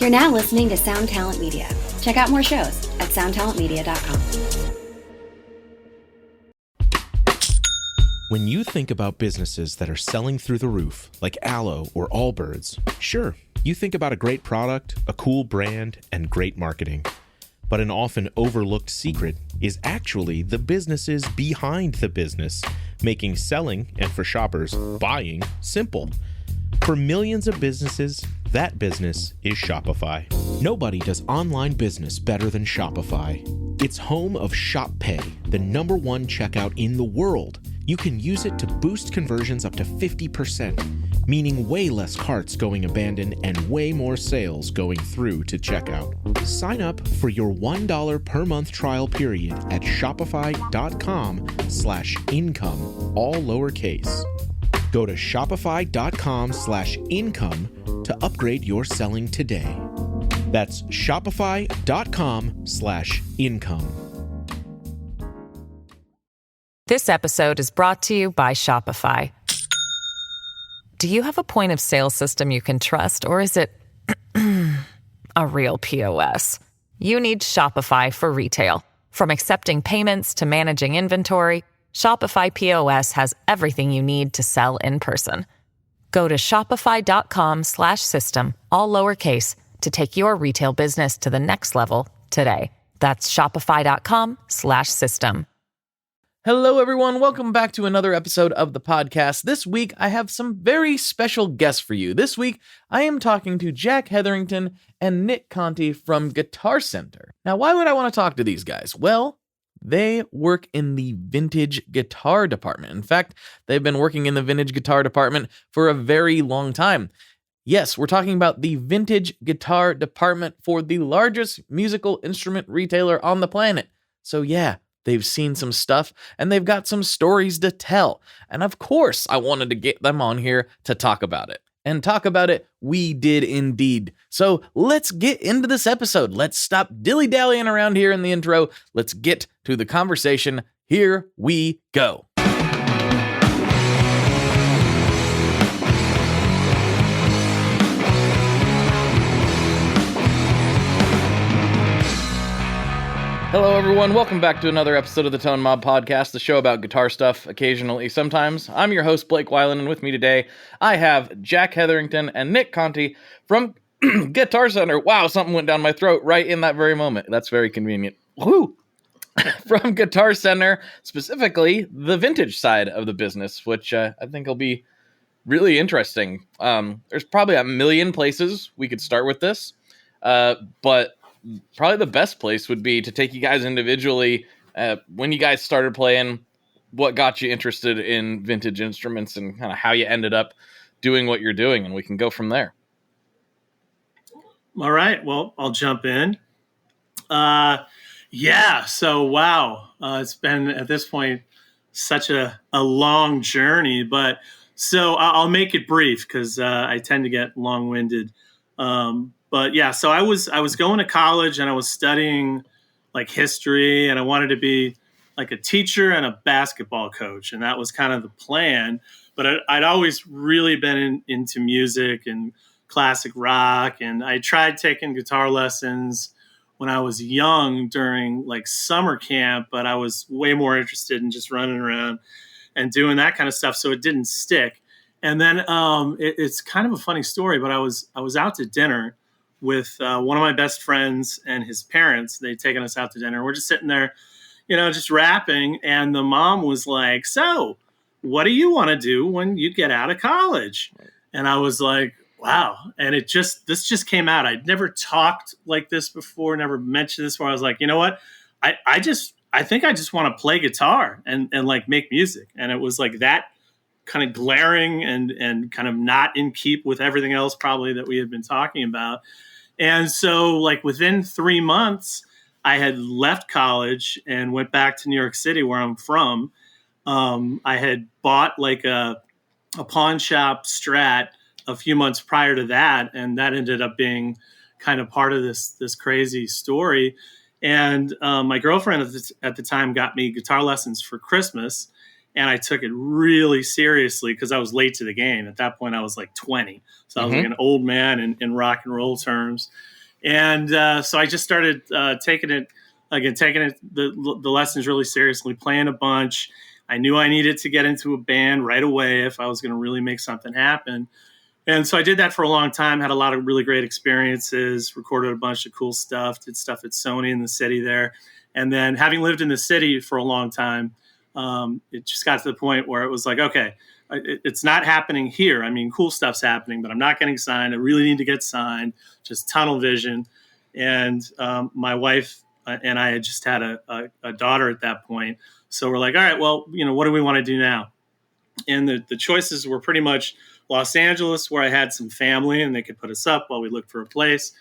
You're now listening to Sound Talent Media. Check out more shows at soundtalentmedia.com. When you think about businesses that are selling through the roof, like Aloe or Allbirds, sure, you think about a great product, a cool brand, and great marketing. But an often overlooked secret is actually the businesses behind the business, making selling, and for shoppers, buying, simple. For millions of businesses, that business is Shopify. Nobody does online business better than Shopify. It's home of Shop Pay, the #1 checkout in the world. You can use it to boost conversions up to 50%, meaning way less carts going abandoned and way more sales going through to checkout. Sign up for your $1 per month trial period at shopify.com/income, all lowercase. Go to shopify.com/income to upgrade your selling today. That's shopify.com/income. This episode is brought to you by Shopify. Do you have a point of sale system you can trust, or is it a real POS? You need Shopify for retail. From accepting payments to managing inventory, Shopify POS has everything you need to sell in person. Go to shopify.com/system, all lowercase, to take your retail business to the next level today. That's shopify.com/system. Hello, everyone. Welcome back to another episode of the podcast. This week, I have some very special guests for you. This week, I am talking to Jack Hetherington and Nick Conte from Guitar Center. Now, why would I want to talk to these guys? Well, they work in the vintage guitar department. In fact, they've been working in the vintage guitar department for a very long time. Yes, we're talking about the vintage guitar department for the largest musical instrument retailer on the planet. So yeah, they've seen some stuff and they've got some stories to tell. And of course, I wanted to get them on here to talk about it. And talk about it, we did indeed. So let's get into this episode. Let's stop dilly-dallying around here in the intro. Let's get to the conversation. Here we go. Hello, everyone. Welcome back to another episode of the Tone Mob Podcast, the show about guitar stuff, occasionally, sometimes. I'm your host, Blake Weiland, and with me today, I have Jack Hetherington and Nick Conte from Guitar Center. Wow, something went down my throat right in that very moment. That's very convenient. Woo! From Guitar Center, specifically the vintage side of the business, which I think will be really interesting. There's probably a million places we could start with this, but probably the best place would be to take you guys individually. When you guys started playing, what got you interested in vintage instruments and kind of how you ended up doing what you're doing, and we can go from there. All right. Well, I'll jump in. So wow. It's been at this point such a long journey, but so I'll make it brief because I tend to get long-winded. But yeah, so I was going to college and I was studying like history, and I wanted to be like a teacher and a basketball coach, and that was kind of the plan. But I'd always really been into music and classic rock, and I tried taking guitar lessons when I was young during like summer camp, but I was way more interested in just running around and doing that kind of stuff, so it didn't stick. And then it's kind of a funny story, but I was out to dinner with one of my best friends and his parents. They'd taken us out to dinner. We're just sitting there, just rapping. And the mom was like, "So what do you want to do when you get out of college?" And I was like, wow. And this just came out. I'd never talked like this before, never mentioned this before. I was like, you know what? I think I just want to play guitar and like make music. And it was like that kind of glaring and kind of not in keep with everything else probably that we had been talking about. And so like within 3 months, I had left college and went back to New York City where I'm from. I had bought like a pawn shop Strat a few months prior to that. And that ended up being kind of part of this crazy story. And my girlfriend at the time got me guitar lessons for Christmas. And I took it really seriously because I was late to the game. At that point, I was like 20. So I was like an old man in rock and roll terms. And so I just started taking the lessons really seriously, playing a bunch. I knew I needed to get into a band right away if I was going to really make something happen. And so I did that for a long time, had a lot of really great experiences, recorded a bunch of cool stuff, did stuff at Sony in the city there. And then having lived in the city for a long time, it just got to the point where it was like, okay, it's not happening here. I mean, cool stuff's happening, but I'm not getting signed. I really need to get signed, just tunnel vision. And my wife and I had just had a daughter at that point. So we're like, all right, well, what do we want to do now? And the choices were pretty much Los Angeles, where I had some family and they could put us up while we looked for a place,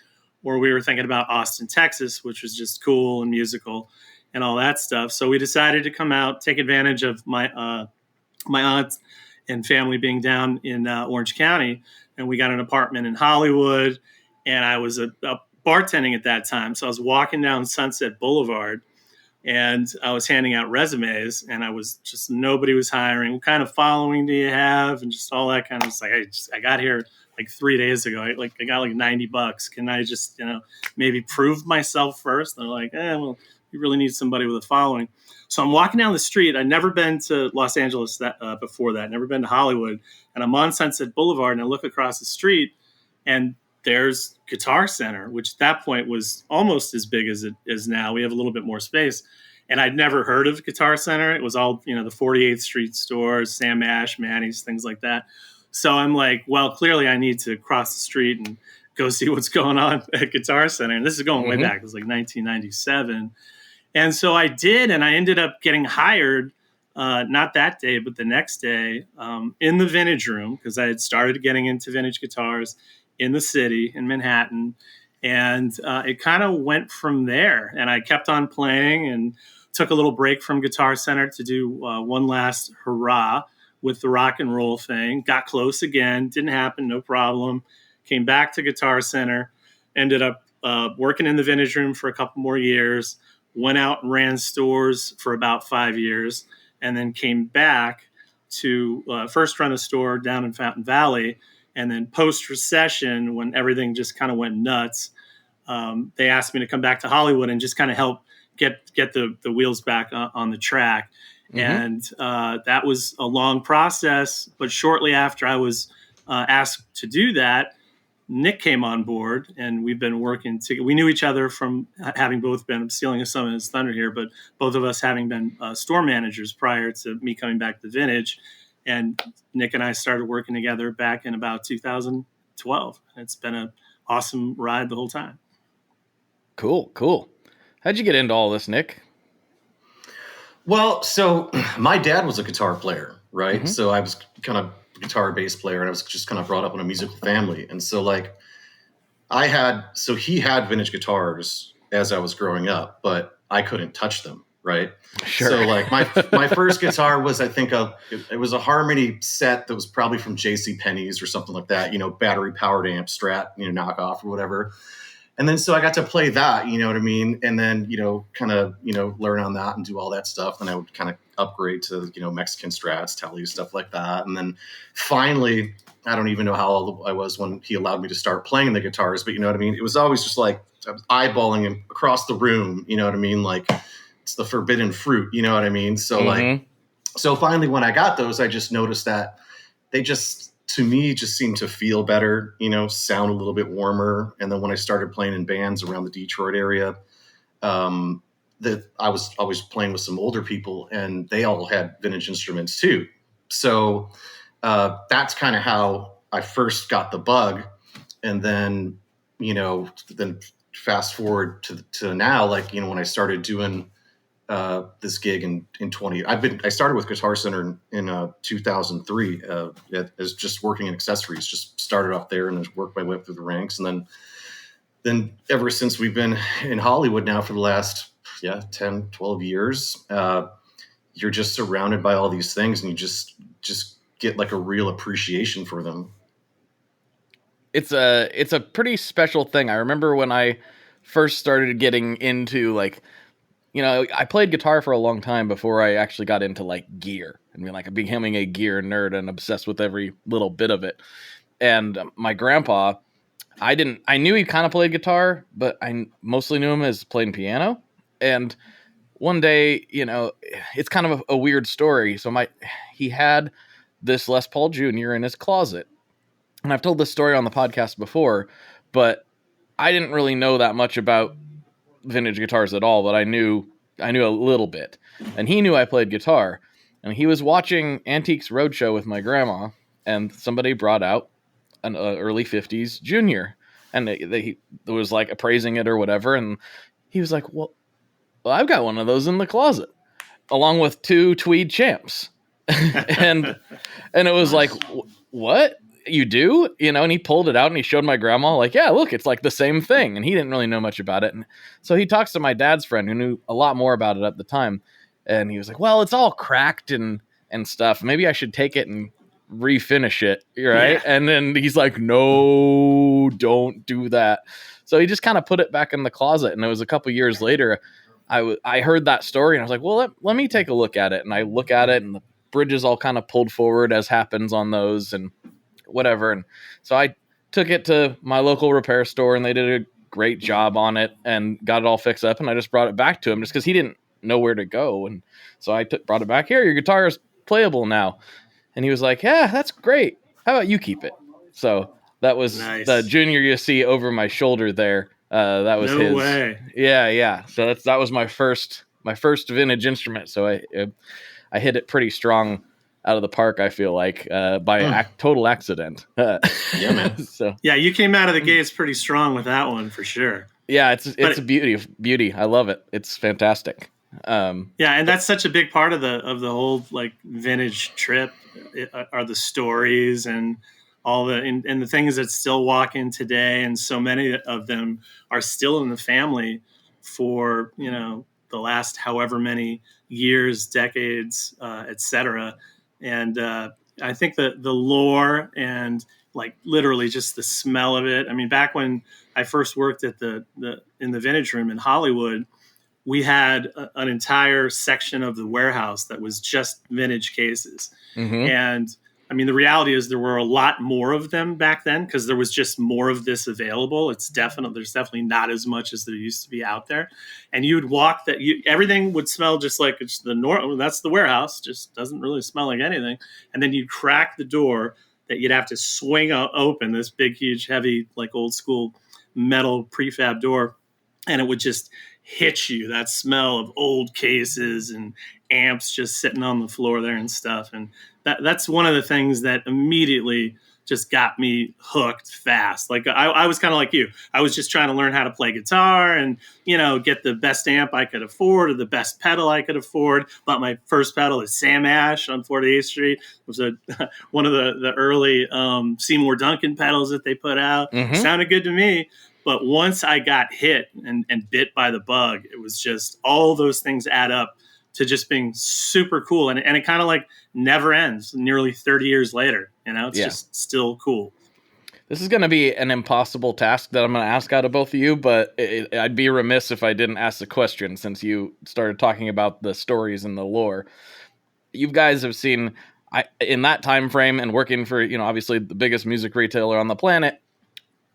or we were thinking about Austin, Texas, which was just cool and musical and all that stuff. So we decided to come out, take advantage of my aunt and family being down in Orange County. And we got an apartment in Hollywood. And I was bartending at that time. So I was walking down Sunset Boulevard and I was handing out resumes, and nobody was hiring. What kind of following do you have? And just all that kind of stuff. I got here like 3 days ago. I got like $90. Can I just, maybe prove myself first? And they're like, well, you really need somebody with a following. So I'm walking down the street. I'd never been to Los Angeles before that, never been to Hollywood. And I'm on Sunset Boulevard and I look across the street and there's Guitar Center, which at that point was almost as big as it is now. We have a little bit more space. And I'd never heard of Guitar Center. It was all, the 48th Street stores, Sam Ash, Manny's, things like that. So I'm like, well, clearly I need to cross the street and go see what's going on at Guitar Center. And this is going way back. It was like 1997. And so I did, and I ended up getting hired, not that day, but the next day in the vintage room, because I had started getting into vintage guitars in the city, in Manhattan. And it kind of went from there. And I kept on playing and took a little break from Guitar Center to do one last hurrah with the rock and roll thing. Got close again. Didn't happen. No problem. Came back to Guitar Center. Ended up working in the vintage room for a couple more years. Went out and ran stores for about 5 years. And then came back to first run a store down in Fountain Valley. And then post-recession, when everything just kind of went nuts, they asked me to come back to Hollywood and just kind of help get the wheels back on the track. And that was a long process. But shortly after I was asked to do that, Nick came on board, and we've been working together. We knew each other from having both been stealing some of his thunder here, but both of us having been store managers prior to me coming back to Vintage. And Nick and I started working together back in about 2012. It's been an awesome ride the whole time. Cool. How'd you get into all this, Nick? Well, so my dad was a guitar player, right? So I was kind of a guitar bass player, and I was just kind of brought up in a musical family. And so he had vintage guitars as I was growing up, but I couldn't touch them. Right. Sure. So my first guitar was, it was a Harmony set that was probably from JCPenney's or something like that, battery powered amp Strat, knockoff or whatever. And then, so I got to play that, you know what I mean? And then, kind of, learn on that and do all that stuff. And I would kind of upgrade to, Mexican Strats, Telly, stuff like that. And then finally, I don't even know how old I was when he allowed me to start playing the guitars, but you know what I mean? It was always just like I was eyeballing him across the room, you know what I mean? Like, it's the forbidden fruit, you know what I mean? So so finally when I got those, I just noticed that they just, to me, just seemed to feel better, sound a little bit warmer. And then when I started playing in bands around the Detroit area, that I was always playing with some older people, and they all had vintage instruments too. So that's kind of how I first got the bug. And then, then fast forward to now, when I started doing this gig in 20. I started with Guitar Center in 2003 as just working in accessories. Just started off there and just worked my way up through the ranks, and then ever since we've been in Hollywood now for the last 10, 12 years, you're just surrounded by all these things, and you just get like a real appreciation for them. It's a pretty special thing. I remember when I first started getting into I played guitar for a long time before I actually got into like gear. Becoming a gear nerd and obsessed with every little bit of it. And my grandpa, I knew he kind of played guitar, but I mostly knew him as playing piano. And one day, it's kind of a weird story. So he had this Les Paul Jr. in his closet. And I've told this story on the podcast before, but I didn't really know that much about vintage guitars at all, but I knew a little bit. And he knew I played guitar. And he was watching Antiques Roadshow with my grandma, and somebody brought out an early 50s Junior. And they was like appraising it or whatever. And he was like, well, I've got one of those in the closet, along with 2 tweed champs. and it was like, what? You do? And he pulled it out and he showed my grandma, like, yeah, look, it's like the same thing. And he didn't really know much about it. And so he talks to my dad's friend who knew a lot more about it at the time. And he was like, well, it's all cracked and stuff. Maybe I should take it and refinish it. Right. Yeah. And then he's like, no, don't do that. So he just kind of put it back in the closet. And it was a couple years later, I heard that story and I was like, well, let me take a look at it. And I look at it and the bridge is all kind of pulled forward, as happens on those and whatever. And so I took it to my local repair store and they did a great job on it and got it all fixed up. And I just brought it back to him just because he didn't know where to go. And so I brought it back here. Your guitar is playable now. And he was like, yeah, that's great. How about you keep it? So that was nice. The Junior you see over my shoulder there. That was his. No way. Yeah. So that was my first vintage instrument. So I hit it pretty strong out of the park, I feel like, by total accident. Yeah, man. So yeah, you came out of the gates pretty strong with that one for sure. Yeah, it's a beauty. I love it. It's fantastic. Yeah, and that's such a big part of the whole like vintage trip are the stories and all and the things that still walk in today, and so many of them are still in the family for the last however many years, decades, etc. And I think that the lore and like literally just the smell of it. I mean, back when I first worked at in the vintage room in Hollywood, we had an entire section of the warehouse that was just vintage cases. Mm-hmm. And I mean, the reality is there were a lot more of them back then because there was just more of this available. There's definitely not as much as there used to be out there. And you would walk everything would smell just like it's that's the warehouse, just doesn't really smell like anything. And then you'd crack the door that you'd have to swing open, this big, huge, heavy, like old school metal prefab door. And it would just hit you, that smell of old cases and amps just sitting on the floor there and stuff. And that's one of the things that immediately just got me hooked fast. Like I was kind of like you. I was just trying to learn how to play guitar and, get the best amp I could afford or the best pedal I could afford. Bought my first pedal at Sam Ash on 48th Street. It was one of the early Seymour Duncan pedals that they put out. Mm-hmm. Sounded good to me. But once I got hit and bit by the bug, it was just all those things add up to just being super cool. And it kind of like never ends nearly 30 years later. It's just still cool. This is going to be an impossible task that I'm going to ask out of both of you, but I'd be remiss if I didn't ask the question since you started talking about the stories and the lore. You guys have seen, in that time frame and working for, obviously the biggest music retailer on the planet,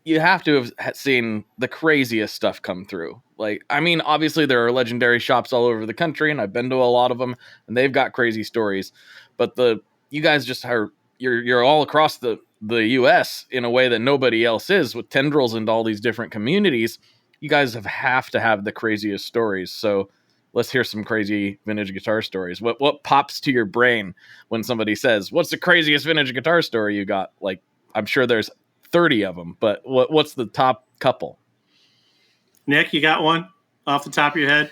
you have to have seen the craziest stuff come through. Like, I mean, obviously there are legendary shops all over the country, and I've been to a lot of them, and they've got crazy stories. But you guys just you're all across the U.S. in a way that nobody else is, with tendrils into all these different communities. You guys have to have the craziest stories. So let's hear some crazy vintage guitar stories. What pops to your brain when somebody says, "What's the craziest vintage guitar story you got?" Like, I'm sure there's 30 of them, but what's the top couple? Nick, you got one off the top of your head?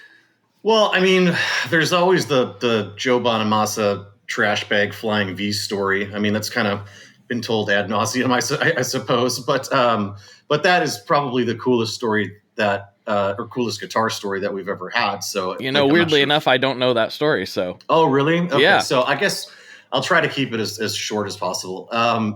Well, I mean, there's always the Joe Bonamassa trash bag flying V story. I mean, that's kind of been told ad nauseum, I suppose, but that is probably the coolest story or coolest guitar story that we've ever had. So, weirdly enough, I don't know that story. So, oh, really? Okay, yeah. So I guess I'll try to keep it as short as possible.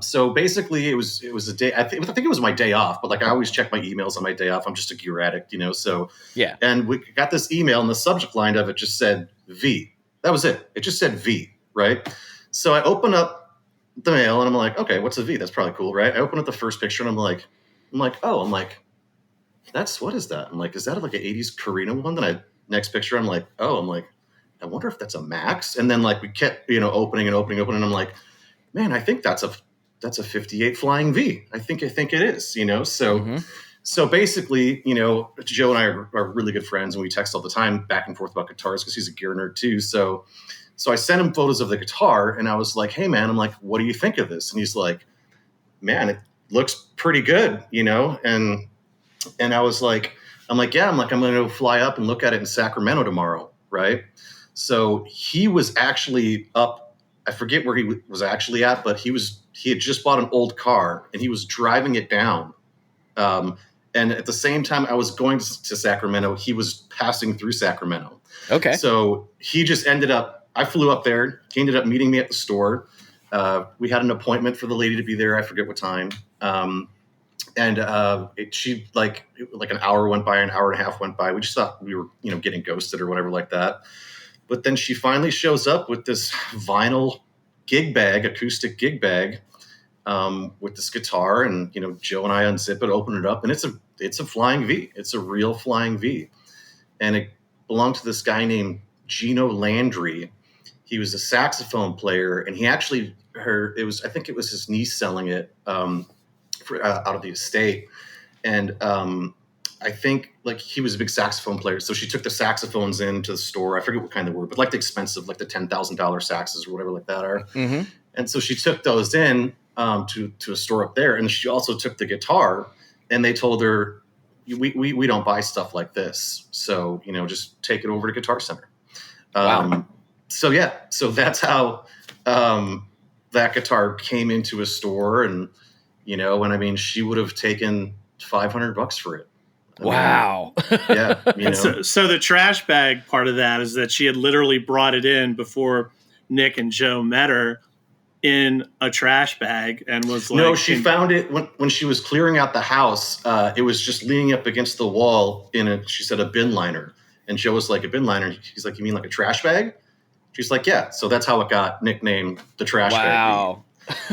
So basically, it was a day. I think it was my day off, but like I always check my emails on my day off. I'm just a gear addict, So Yeah. And we got this email, and the subject line of it just said V. That was it. It just said V, right? So I open up the mail, and I'm like, okay, what's a V? That's probably cool, right? I open up the first picture, and I'm like, what is that? I'm like, is that like an 80s Karina one? Then next picture, I'm like, I wonder if that's a Max. And then like we kept, opening, and I'm like, man, I think that's a 58 Flying V. I think it is, So So basically, Joe and I are really good friends, and we text all the time back and forth about guitars because he's a gear nerd too. So I sent him photos of the guitar, and I was like, hey man, I'm like, what do you think of this? And he's like, man, it looks pretty good, And I was like, I'm going to fly up and look at it in Sacramento tomorrow, right? So he was actually up. I forget where he was actually at, but he had just bought an old car, and he was driving it down. And at the same time I was going to Sacramento, he was passing through Sacramento. Okay. So I flew up there. He ended up meeting me at the store. We had an appointment for the lady to be there. I forget what time. And an hour went by, an hour and a half went by. We just thought we were, getting ghosted or whatever like that. But then she finally shows up with this vinyl acoustic gig bag, with this guitar. And, Joe and I unzip it, open it up, and it's a Flying V. It's a real Flying V. And it belonged to this guy named Gino Landry. He was a saxophone player, and he actually I think it was his niece selling it, out of the estate. And I think like he was a big saxophone player. So she took the saxophones into the store. I forget what kind they were, but like the expensive, like the $10,000 saxes or whatever like that are. Mm-hmm. And so she took those in to a store up there. And she also took the guitar, and they told her, we don't buy stuff like this. So, just take it over to Guitar Center. Wow. So that's how that guitar came into a store. And, she would have taken $500 for it. Wow. Yeah. So the trash bag part of that is that she had literally brought it in before Nick and Joe met her in a trash bag, and was like, no, she found it when she was clearing out the house. It was just leaning up against the wall she said a bin liner. And Joe was like, a bin liner? He's like, you mean like a trash bag? She's like, yeah. So that's how it got nicknamed the trash bag. Wow.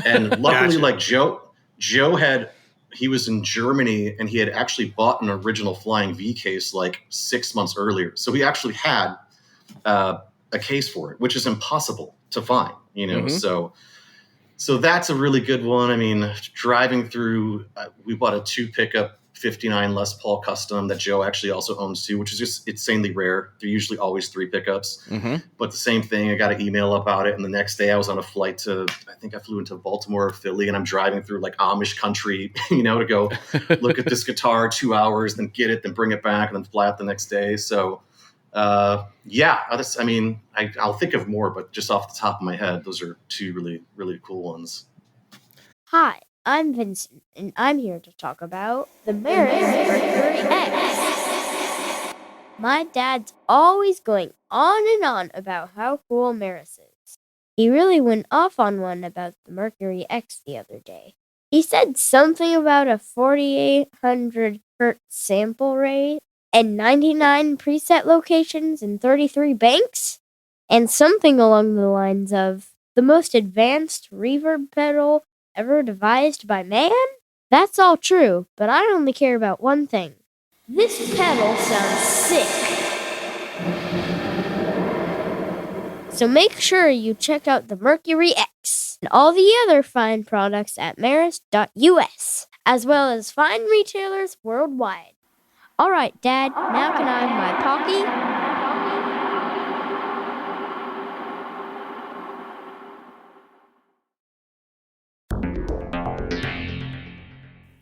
And luckily, Gotcha. like Joe he was in Germany, and he had actually bought an original Flying V case like 6 months earlier. So he actually had a case for it, which is impossible to find, Mm-hmm. So that's a really good one. I mean, driving through, we bought a 2 pickup 59 Les Paul Custom that Joe actually also owns too, which is just insanely rare. They're usually always 3 pickups. Mm-hmm. But the same thing, I got an email about it. And the next day I was on a flight I flew into Baltimore or Philly, and I'm driving through like Amish country, to go look at this guitar 2 hours, then get it, then bring it back, and then fly out the next day. So I'll think of more, but just off the top of my head, those are 2 really, really cool ones. Hi, I'm Vincent, and I'm here to talk about the Maris Mercury X. My dad's always going on and on about how cool Maris is. He really went off on one about the Mercury X the other day. He said something about a 4,800 hertz sample rate, and 99 preset locations and 33 banks, and something along the lines of the most advanced reverb pedal ever devised by man? That's all true, but I only care about one thing. This pedal sounds sick. So make sure you check out the Mercury X and all the other fine products at maris.us, as well as fine retailers worldwide. All right, Dad, now can I have my Pocky?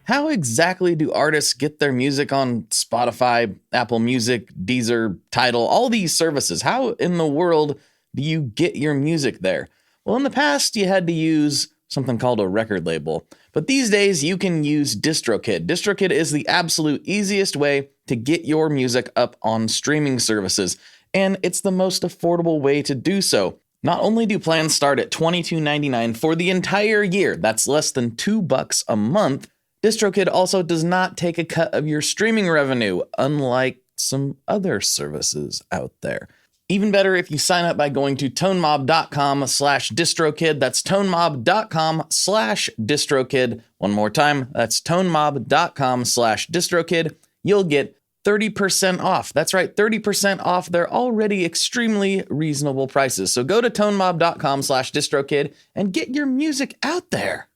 How exactly do artists get their music on Spotify, Apple Music, Deezer, Tidal, all these services? How in the world do you get your music there? Well, in the past, you had to use something called a record label. But these days, you can use DistroKid. DistroKid is the absolute easiest way to get your music up on streaming services, and it's the most affordable way to do so. Not only do plans start at $22.99 for the entire year, that's less than $2 a month, DistroKid also does not take a cut of your streaming revenue, unlike some other services out there. Even better if you sign up by going to tonemob.com/distrokid. That's tonemob.com/distrokid. One more time, that's tonemob.com/distrokid. You'll get 30% off. That's right, 30% off their already extremely reasonable prices. So go to tonemob.com/distrokid and get your music out there.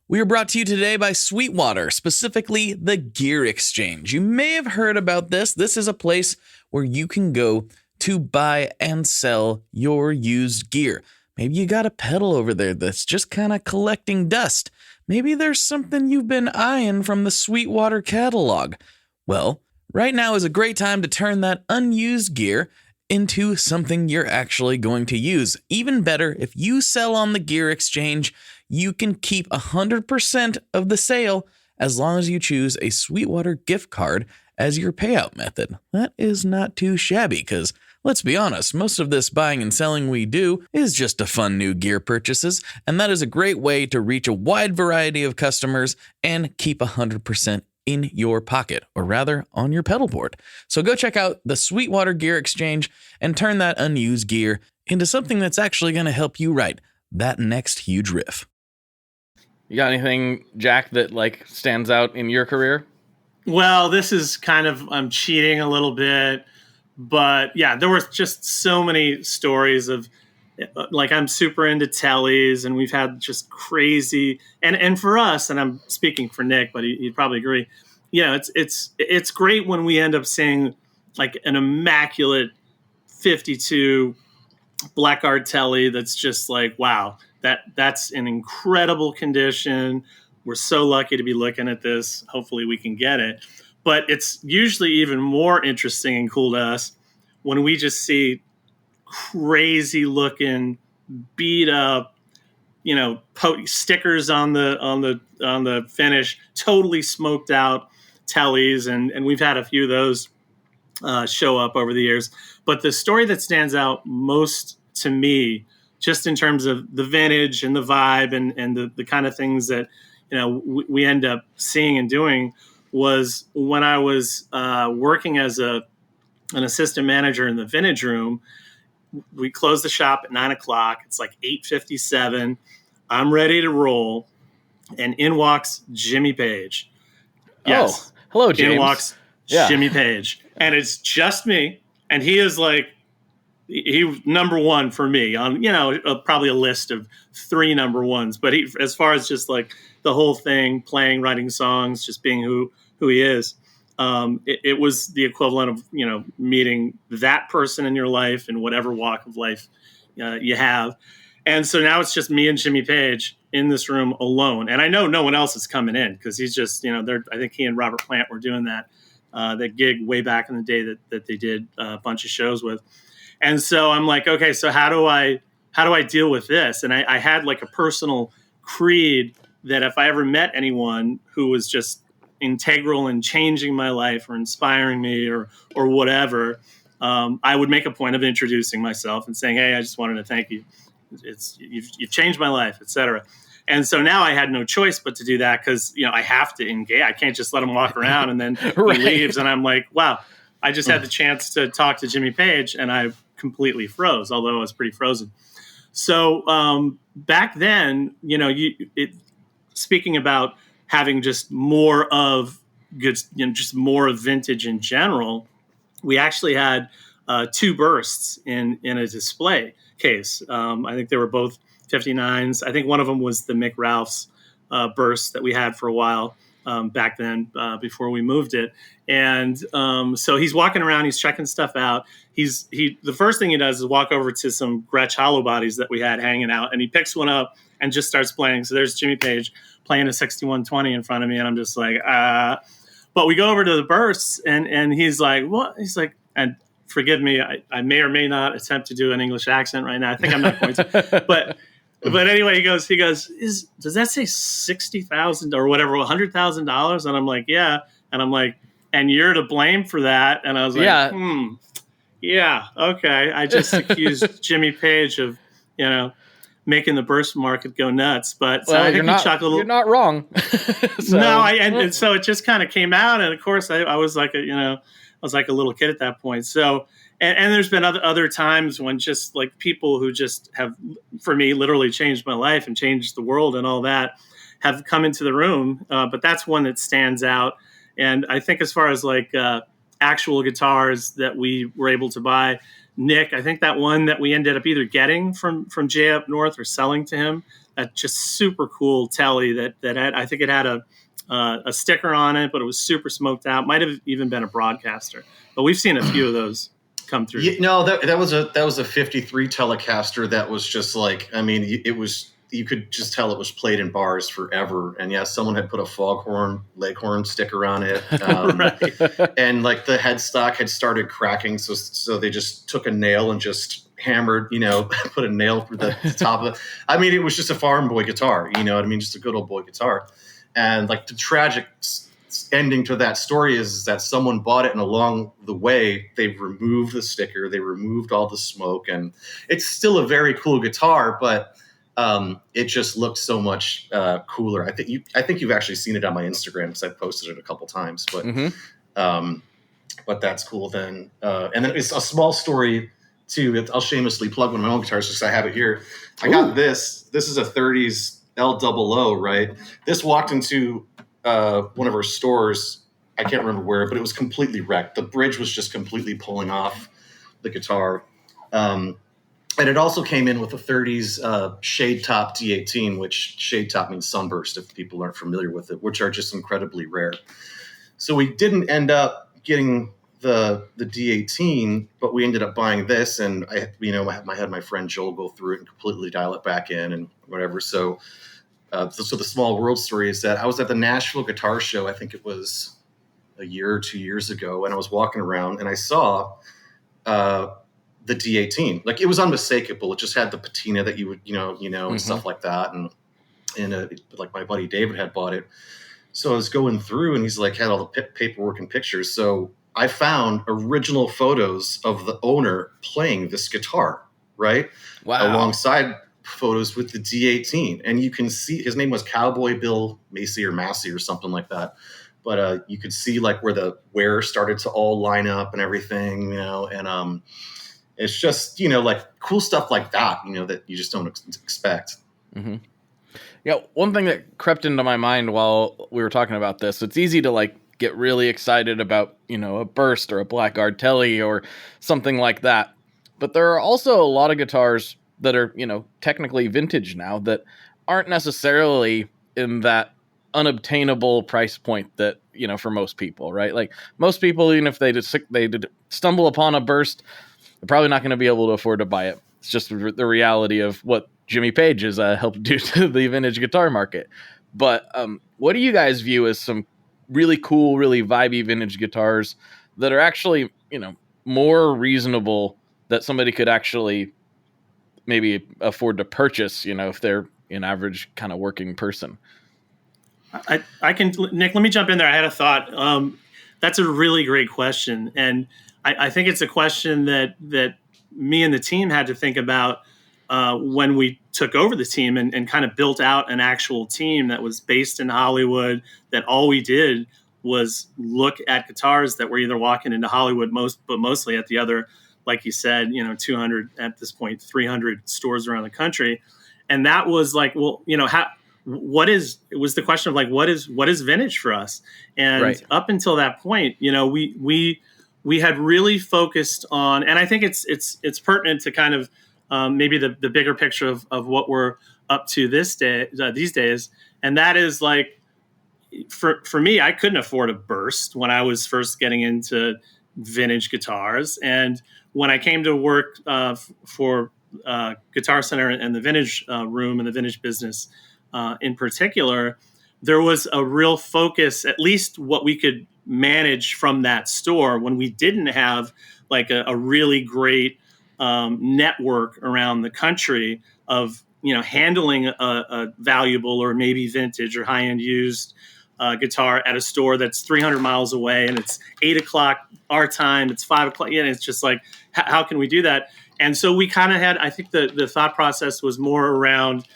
We are brought to you today by Sweetwater, specifically the Gear Exchange. You may have heard about this. This is a place where you can go to buy and sell your used gear. Maybe you got a pedal over there that's just kind of collecting dust. Maybe there's something you've been eyeing from the Sweetwater catalog. Well, right now is a great time to turn that unused gear into something you're actually going to use. Even better, if you sell on the Gear Exchange, you can keep 100% of the sale as long as you choose a Sweetwater gift card as your payout method. That is not too shabby because, let's be honest, most of this buying and selling we do is just to fund new gear purchases, and that is a great way to reach a wide variety of customers and keep 100% in your pocket, or rather on your pedal board. So go check out the Sweetwater Gear Exchange and turn that unused gear into something that's actually going to help you write that next huge riff. You got anything, Jack, that stands out in your career? Well, this is kind of, I'm cheating a little bit, but yeah, there were just so many stories of, I'm super into tellies, and we've had just crazy, and for us, and I'm speaking for Nick, but he'd probably agree. It's great when we end up seeing an immaculate 52 Black Art telly that's just wow, that's in incredible condition. We're so lucky to be looking at this. Hopefully we can get it. But it's usually even more interesting and cool to us when we just see crazy looking, beat up, stickers on the finish, totally smoked out tellies, and we've had a few of those show up over the years. But the story that stands out most to me, just in terms of the vintage and the vibe and the kind of things that we end up seeing and doing, was when I was working as an assistant manager in the vintage room. We closed the shop at 9:00. It's 8:57. I'm ready to roll, and in walks Jimmy Page. Yes. Oh, hello, James. In walks Jimmy Page, and it's just me, and he is he was number one for me on probably a list of 3 number ones. But he, as far as just the whole thing, playing, writing songs, just being who he is. It was the equivalent of, meeting that person in your life in whatever walk of life you have. And so now it's just me and Jimmy Page in this room alone. And I know no one else is coming in because he's just, I think he and Robert Plant were doing that gig way back in the day that they did a bunch of shows with. And so I'm okay, so how do I deal with this? And I had a personal creed that if I ever met anyone who was just integral in changing my life or inspiring me or whatever, I would make a point of introducing myself and saying, hey, I just wanted to thank you. You've changed my life, etc. And so now I had no choice but to do that because, I have to engage. I can't just let him walk around and then Right. he leaves. And I'm wow, I just had the chance to talk to Jimmy Page and I completely froze, although I was pretty frozen. So back then, speaking about having just more of good, just more of vintage in general, we actually had 2 bursts in a display case. I think they were both 59s. I think one of them was the Mick Ralph's burst that we had for a while back then before we moved it. And so he's walking around, he's checking stuff out. The first thing he does is walk over to some Gretsch hollow bodies that we had hanging out, and he picks one up and just starts playing. So there's Jimmy Page playing a 6120 in front of me, and I'm just but we go over to the bursts, and he's what? He's and forgive me, I may or may not attempt to do an English accent right now. I think I'm not going to. But anyway, he goes, does that say 60,000 or whatever, $100,000? And I'm yeah. And I'm and you're to blame for that. And I was Yeah. Okay. I just accused Jimmy Page of, making the burst market go nuts. But Well, I think you're not wrong. So. No, and so it just kind of came out, and of course I was like I was like a little kid at that point. So and there's been other times when just like people who just have, for me, literally changed my life and changed the world and all that have come into the room. But that's one that stands out. And I think as far as like actual guitars that we were able to buy, Nick, I think that one that we ended up either getting from Jay up north or selling to him, that just super cool telly that had, I think it had a sticker on it, but it was super smoked out. Might have even been a broadcaster, but we've seen a few of those come through. Yeah, no, that was a 53 Telecaster that was just like, I mean, it was, you could just tell it was played in bars forever. And yeah, someone had put a Foghorn Leghorn sticker on it. Right. And like the headstock had started cracking. So they just took a nail and just hammered, put a nail through the top of it. I mean, it was just a farm boy guitar, you know what I mean? Just a good old boy guitar. And like the tragic ending to that story is that someone bought it, and along the way they removed the sticker, they removed all the smoke, and it's still a very cool guitar, but it just looked so much cooler. I think you've actually seen it on my Instagram because I've posted it a couple times, but that's cool then. And then it's a small story too. I'll shamelessly plug one of my own guitars because I have it here. I got this. This is a 30s L00, right? This walked into one of our stores. I can't remember where, but it was completely wrecked. The bridge was just completely pulling off the guitar. And it also came in with a 30s shade top D18, which shade top means sunburst if people aren't familiar with it, which are just incredibly rare. So we didn't end up getting the D18, but we ended up buying this, and I had my friend Joel go through it and completely dial it back in and whatever. So the small world story is that I was at the Nashville Guitar Show. I think it was a year or 2 years ago, and I was walking around and I saw the D18. Like, it was unmistakable. It just had the patina that you would, and stuff like that. And like my buddy David had bought it. So I was going through, and he's like, had all the paperwork and pictures. So I found original photos of the owner playing this guitar, right? Wow. Alongside photos with the D18. And you can see, his name was Cowboy Bill Macy or something like that. But you could see like where the wear started to all line up and everything, and it's just, like cool stuff like that, that you just don't expect. Mm-hmm. Yeah. One thing that crept into my mind while we were talking about this, it's easy to like get really excited about, a Burst or a Blackguard Telly or something like that. But there are also a lot of guitars that are, technically vintage now that aren't necessarily in that unobtainable price point that, for most people, right? Like most people, even if they stumble upon a Burst, they're probably not going to be able to afford to buy it. It's just the reality of what Jimmy Page has helped do to the vintage guitar market. But what do you guys view as some really cool, really vibey vintage guitars that are actually, more reasonable that somebody could actually maybe afford to purchase, if they're an average kind of working person? I can, Nick, let me jump in there. I had a thought. That's a really great question. And I think it's a question that me and the team had to think about when we took over the team and kind of built out an actual team that was based in Hollywood, that all we did was look at guitars that were either walking into Hollywood but mostly at the other, like you said, 200 at this point, 300 stores around the country. And that was like, well, it was the question of like, what is vintage for us? And right. Up until that point, we had really focused on, and I think it's pertinent to kind of maybe the bigger picture of what we're up to these days. And that is like, for me, I couldn't afford a Burst when I was first getting into vintage guitars. And when I came to work for Guitar Center and the vintage room and the vintage business in particular, there was a real focus, at least what we could manage from that store, when we didn't have like a really great network around the country of handling a valuable or maybe vintage or high-end used guitar at a store that's 300 miles away, and it's 8 o'clock our time, it's 5 o'clock. And it's just like, how can we do that? And so we kind of had, I think the thought process was more around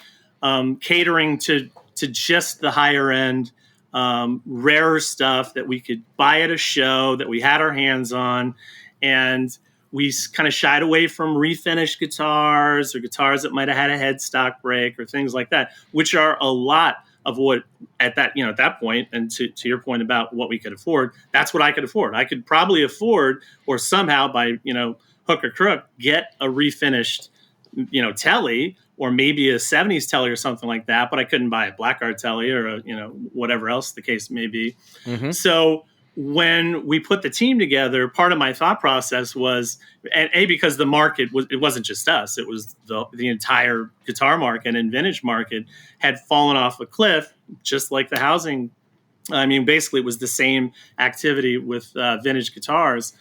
catering to just the higher end, rarer stuff that we could buy at a show, that we had our hands on. And we kind of shied away from refinished guitars or guitars that might have had a headstock break or things like that, which are a lot of what at that point, and to your point about what we could afford, that's what I could afford. I could probably afford, or somehow by, hook or crook, get a refinished, Telly, or maybe a 70s Telly or something like that, but I couldn't buy a Blackguard Telly or whatever else the case may be. Mm-hmm. So when we put the team together, part of my thought process was, because the market it wasn't just us, it was the entire guitar market and vintage market had fallen off a cliff, just like the housing. I mean, basically it was the same activity with vintage guitars.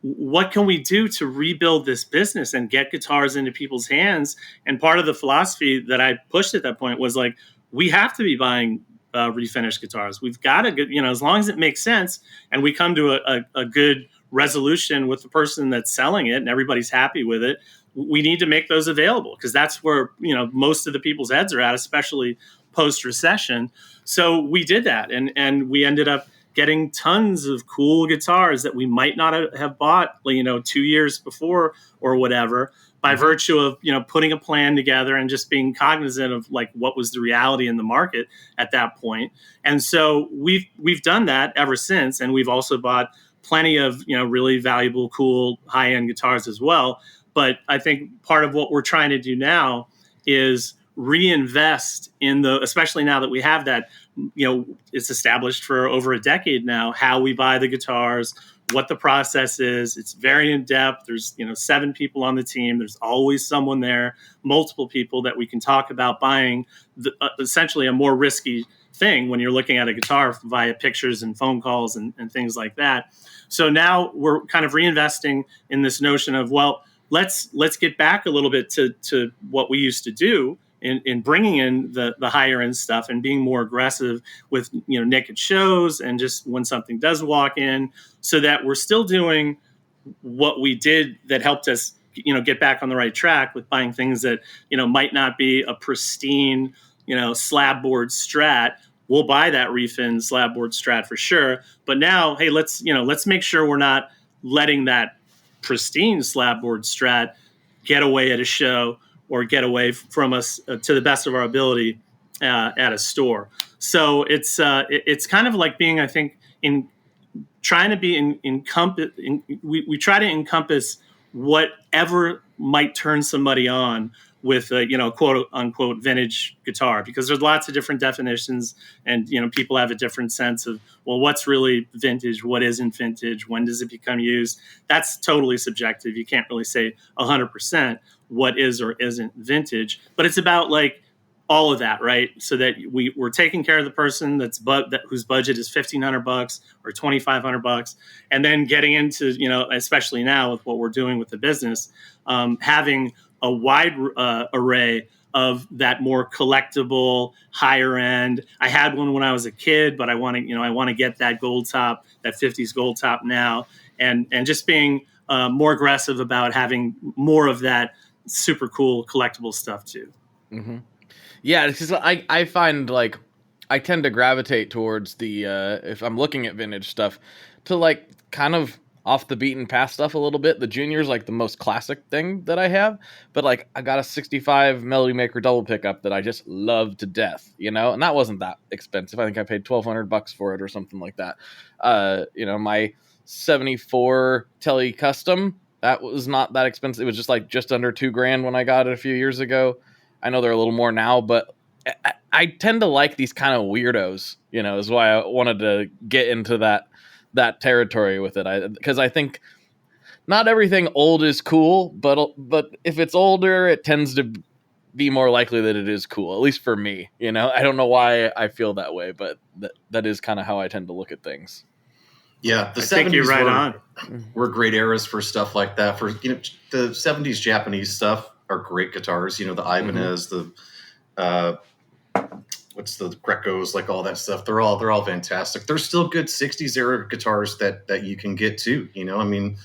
What can we do to rebuild this business and get guitars into people's hands? And part of the philosophy that I pushed at that point was like, we have to be buying refinished guitars. We've got to get, as long as it makes sense and we come to a good resolution with the person that's selling it and everybody's happy with it, we need to make those available, because that's where, most of the people's heads are at, especially post-recession. So we did that, and we ended up getting tons of cool guitars that we might not have bought, 2 years before or whatever, by virtue of, putting a plan together and just being cognizant of like what was the reality in the market at that point. And so we've done that ever since. And we've also bought plenty of, really valuable, cool, high-end guitars as well. But I think part of what we're trying to do now is reinvest in especially now that we have that, it's established for over a decade now, how we buy the guitars, what the process is. It's very in depth. There's, 7 people on the team. There's always someone there, multiple people that we can talk about buying essentially a more risky thing when you're looking at a guitar via pictures and phone calls and things like that. So now we're kind of reinvesting in this notion of, well, let's get back a little bit to what we used to do in bringing in the higher end stuff and being more aggressive with, naked shows and just when something does walk in, so that we're still doing what we did that helped us, get back on the right track with buying things that, might not be a pristine, slab board Strat. We'll buy that refin slab board Strat for sure. But now, hey, let's make sure we're not letting that pristine slab board Strat get away at a show or get away from us to the best of our ability at a store. So it's kind of like being, I think, trying to be we try to encompass whatever might turn somebody on with a quote unquote vintage guitar, because there's lots of different definitions, and people have a different sense of, well, what's really vintage, what isn't vintage, when does it become used? That's totally subjective. You can't really say 100% what is or isn't vintage, but it's about like all of that, right? So that we're taking care of the person whose budget is $1,500 or $2,500, and then getting into, especially now with what we're doing with the business, having a wide array of that more collectible, higher end. I had one when I was a kid, but I want to get that gold top, that 50s gold top now, and just being more aggressive about having more of that super cool collectible stuff too. Mm-hmm. Yeah, because I find like I tend to gravitate towards the if I'm looking at vintage stuff, to like kind of off the beaten path stuff a little bit. The Junior's like the most classic thing that I have, but like I got a 65 Melody Maker double pickup that I just love to death, and that wasn't that expensive. I think I paid $1,200 for it or something like that. My 74 Telly Custom, that was not that expensive. It was just under $2,000 when I got it a few years ago. I know they're a little more now, but I tend to like these kind of weirdos, is why I wanted to get into that territory with it. Because I think not everything old is cool, but if it's older, it tends to be more likely that it is cool, at least for me. I don't know why I feel that way, but that is kind of how I tend to look at things. Yeah, the 70s you're right were great eras for stuff like that. For the 70s Japanese stuff are great guitars. The Ibanez, what's the Grecos, like all that stuff. They're all fantastic. There's still good 60s era guitars that you can get too. I mean,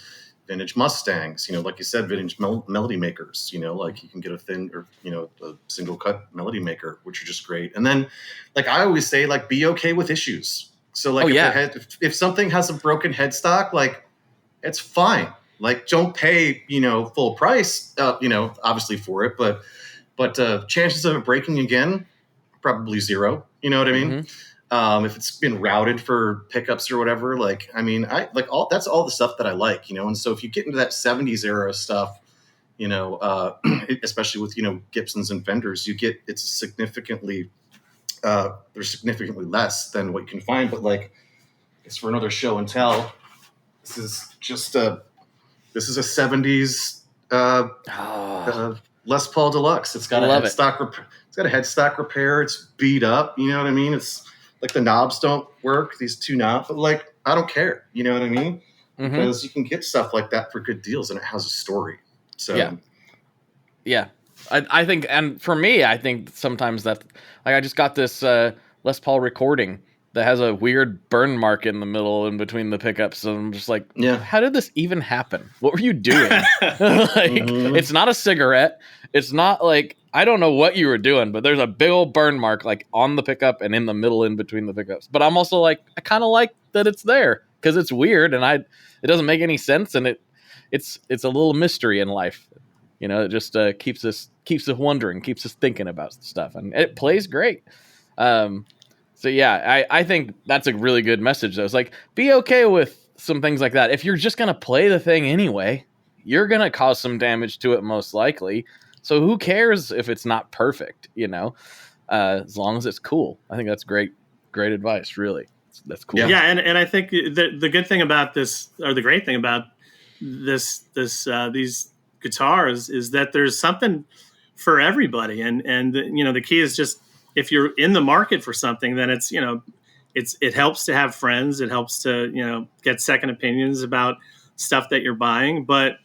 vintage Mustangs, like you said, vintage melody makers, like you can get a thin or, a single cut melody maker, which are just great. And then, like I always say, like, be okay with issues. So like if something has a broken headstock, like, it's fine. Like, don't pay, full price, obviously for it, but chances of it breaking again, probably zero. You know what I mean? If it's been routed for pickups or whatever, like, I mean, that's all the stuff that I like, And so if you get into that 70s era stuff, especially with, Gibsons and Fenders, it's significantly, there's significantly less than what you can find. But like, it's for another show and tell. This is just this is a 70s Les Paul Deluxe. It's got a headstock repair. It's beat up. You know what I mean? It's like the knobs don't work. These two knobs, but like, I don't care. You know what I mean? Because you can get stuff like that for good deals, and it has a story. So yeah. I think, and for me, I think sometimes that, like, I just got this Les Paul recording that has a weird burn mark in the middle in between the pickups. And I'm just like, how did this even happen? What were you doing? It's not a cigarette. It's not like, I don't know what you were doing, but there's a big old burn mark like on the pickup and in the middle in between the pickups. But I'm also like, I kind of like that it's there because it's weird and it doesn't make any sense. And it's a little mystery in life. It just keeps us wondering, keeps us thinking about stuff, and it plays great. So yeah, I think that's a really good message though. It's like, be okay with some things like that. If you're just going to play the thing anyway, you're going to cause some damage to it most likely. So who cares if it's not perfect, as long as it's cool. I think that's great advice. Really. That's cool. Yeah. And I think the good thing about this, or the great thing about these guitars is that there's something for everybody. And the key is just, if you're in the market for something, then it's, it helps to have friends. It helps to, get second opinions about stuff that you're buying. But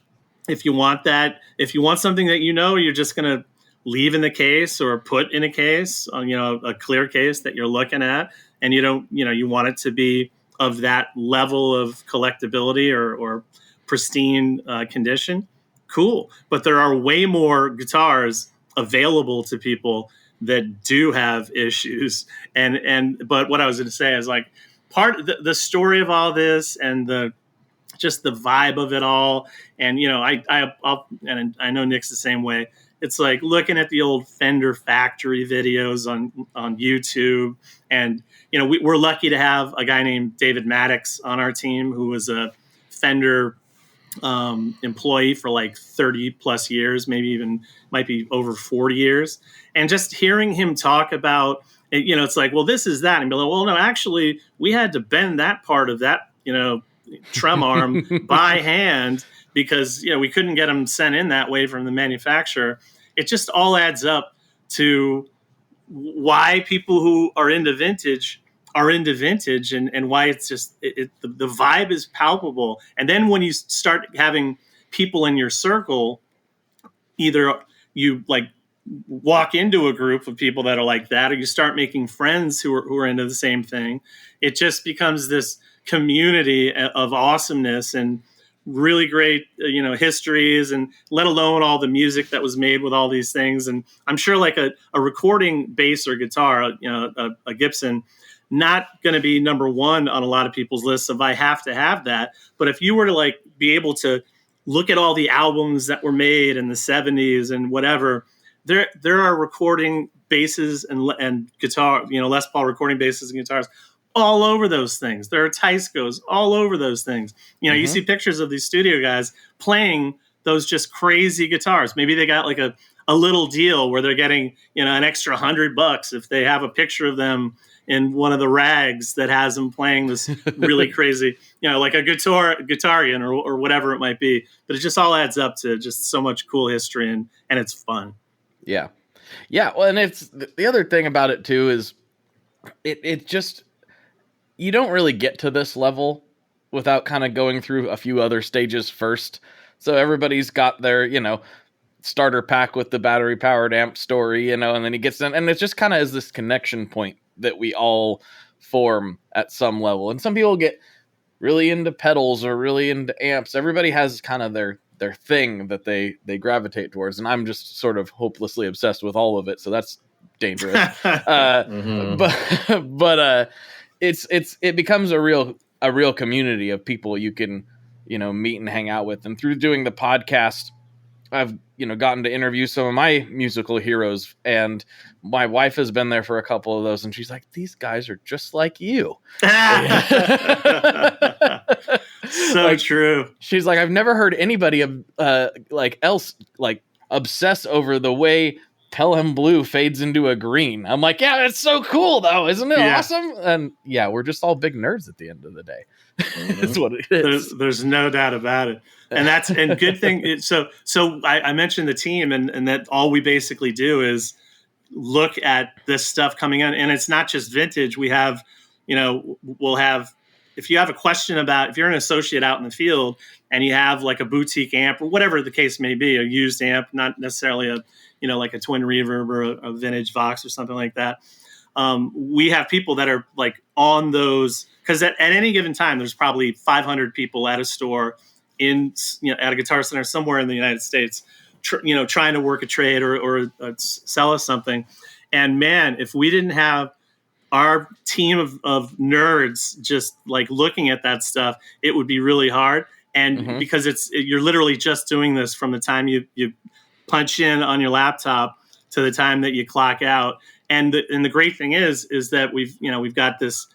if you want something that, you're just going to leave in the case or put in a case, a clear case that you're looking at, and you want it to be of that level of collectability or pristine condition, cool. But there are way more guitars available to people that do have issues. But what I was going to say is, like, part of the story of all this and just the vibe of it all. And, I know Nick's the same way. It's like looking at the old Fender factory videos on YouTube. And, we're lucky to have a guy named David Maddox on our team, who was a Fender employee for like 30 plus years, maybe even might be over 40 years. And just hearing him talk about, it's like, well, this is that. And be like, well, no, actually we had to bend that part of that, trem arm by hand because, we couldn't get them sent in that way from the manufacturer. It just all adds up to why people who are into vintage and why it's just the vibe is palpable. And then when you start having people in your circle, either you like walk into a group of people that are like that, or you start making friends who are into the same thing, it just becomes this community of awesomeness and really great, histories, and let alone all the music that was made with all these things. And I'm sure like a recording bass or guitar, a Gibson, not going to be number one on a lot of people's lists of I have to have that. But if you were to like be able to look at all the albums that were made in the 70s and whatever, there are recording basses and guitar, Les Paul recording basses and guitars all over those things. There are Tyscos all over those things. You see pictures of these studio guys playing those just crazy guitars. Maybe they got like a little deal where they're getting, an extra $100 if they have a picture of them in one of the rags that has them playing this really crazy, like a guitarian or whatever it might be. But it just all adds up to just so much cool history and it's fun. Yeah. Yeah. Well, and it's the other thing about it too is it just, you don't really get to this level without kind of going through a few other stages first. So everybody's got their, starter pack with the battery powered amp story, and then he gets in, and it just kind of is this connection point that we all form at some level. And some people get really into pedals or really into amps. Everybody has kind of their thing that they gravitate towards, and I'm just sort of hopelessly obsessed with all of it, so that's dangerous. But it becomes a real community of people you can meet and hang out with. And through doing the podcast, I've gotten to interview some of my musical heroes, and my wife has been there for a couple of those, and she's like, these guys are just like you. So true. She's like, I've never heard anybody else obsess over the way Pelham blue fades into a green. I'm like, yeah, it's so cool though, isn't it awesome? And yeah, we're just all big nerds at the end of the day. That's what it is. There's no doubt about it. And good thing. So I mentioned the team, and that all we basically do is look at this stuff coming in, and it's not just vintage. We have, we'll have, if you have a question about, if you're an associate out in the field and you have like a boutique amp or whatever the case may be, a used amp, not necessarily like a twin reverb or a vintage Vox or something like that. We have people that are like on those, because at any given time, there's probably 500 people at a store at a Guitar Center somewhere in the United States, trying to work a trade or sell us something. And man, if we didn't have our team of nerds just like looking at that stuff, it would be really hard. And because you're literally just doing this from the time you punch in on your laptop to the time that you clock out. And the great thing is that we've got this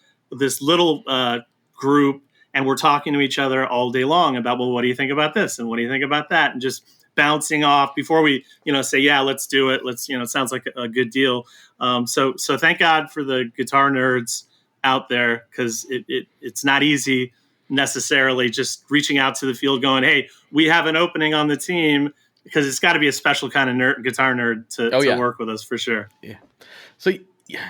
little group, and we're talking to each other all day long about, well, what do you think about this? And what do you think about that? And just bouncing off before we, say, yeah, let's do it. Let's, it sounds like a good deal. So thank God for the guitar nerds out there, because it's not easy necessarily just reaching out to the field going, hey, we have an opening on the team, because it's got to be a special kind of guitar nerd to work with us for sure. Yeah. So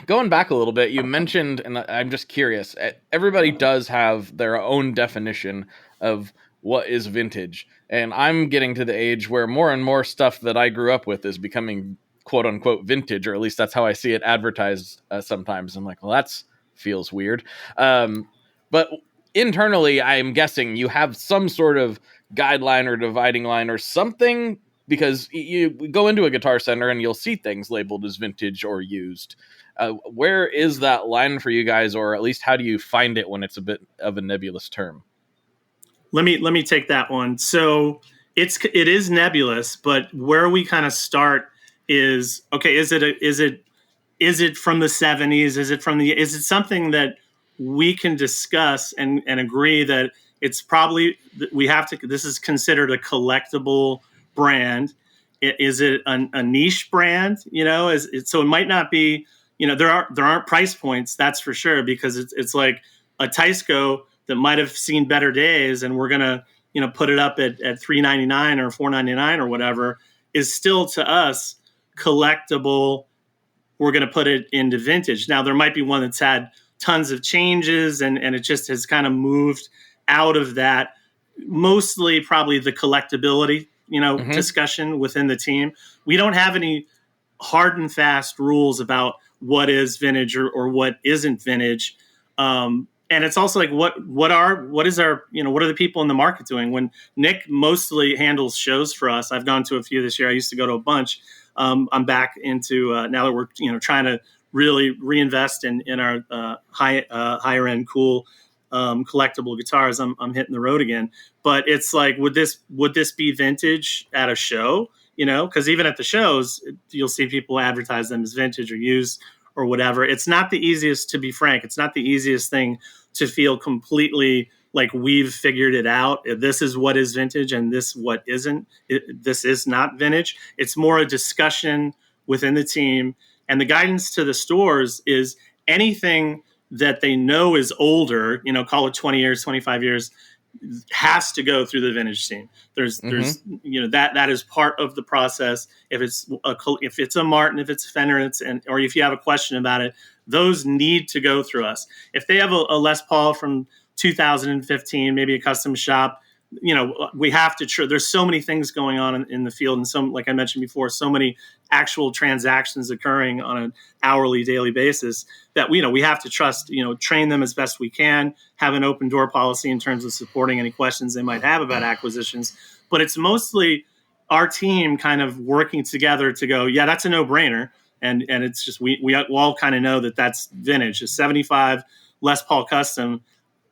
going back a little bit, you mentioned, and I'm just curious, everybody does have their own definition of what is vintage. And I'm getting to the age where more and more stuff that I grew up with is becoming quote unquote vintage, or at least that's how I see it advertised sometimes. I'm like, well, that feels weird. But internally, I'm guessing you have some sort of guideline or dividing line or something, because you go into a Guitar Center and you'll see things labeled as vintage or used. Where is that line for you guys, or at least how do you find it when it's a bit of a nebulous term? Let me take that one. So it is nebulous, but where we kind of start is, okay, is it from the 70s? Is it something that we can discuss and agree that it's probably, this is considered a collectible brand? Is it a niche brand? So it might not be, there aren't price points, that's for sure, because it's like a Teisco that might have seen better days, and we're gonna put it up at $399 or $499 or whatever, is still to us collectible. We're gonna put it into vintage. Now there might be one that's had tons of changes and it just has kind of moved out of that, mostly probably the collectability discussion within the team. We don't have any hard and fast rules about what is vintage or what isn't vintage. And it's also like, what are the people in the market doing? When Nick mostly handles shows for us, I've gone to a few this year. I used to go to a bunch. I'm back into, now that we're, trying to really reinvest in our higher end, cool, collectible guitars. I'm hitting the road again. But it's like, would this be vintage at a show? Because even at the shows, you'll see people advertise them as vintage or used or whatever. It's not the easiest, to be frank. It's not the easiest thing to feel completely like we've figured it out. This is what is vintage and this what isn't. This is not vintage. It's more a discussion within the team. And the guidance to the stores is anything that they know is older, call it 20 years, 25 years, has to go through the vintage team. There's that is part of the process. If it's a Martin, if it's a Fender, or if you have a question about it, those need to go through us. If they have a Les Paul from 2015, maybe a custom shop, we have to, there's so many things going on in the field, and some, like I mentioned before, so many actual transactions occurring on an hourly, daily basis that we have to trust, train them as best we can, have an open door policy in terms of supporting any questions they might have about acquisitions. But it's mostly our team kind of working together to go, yeah, that's a no-brainer. And it's just, we all kind of know that that's vintage. A 75 Les Paul Custom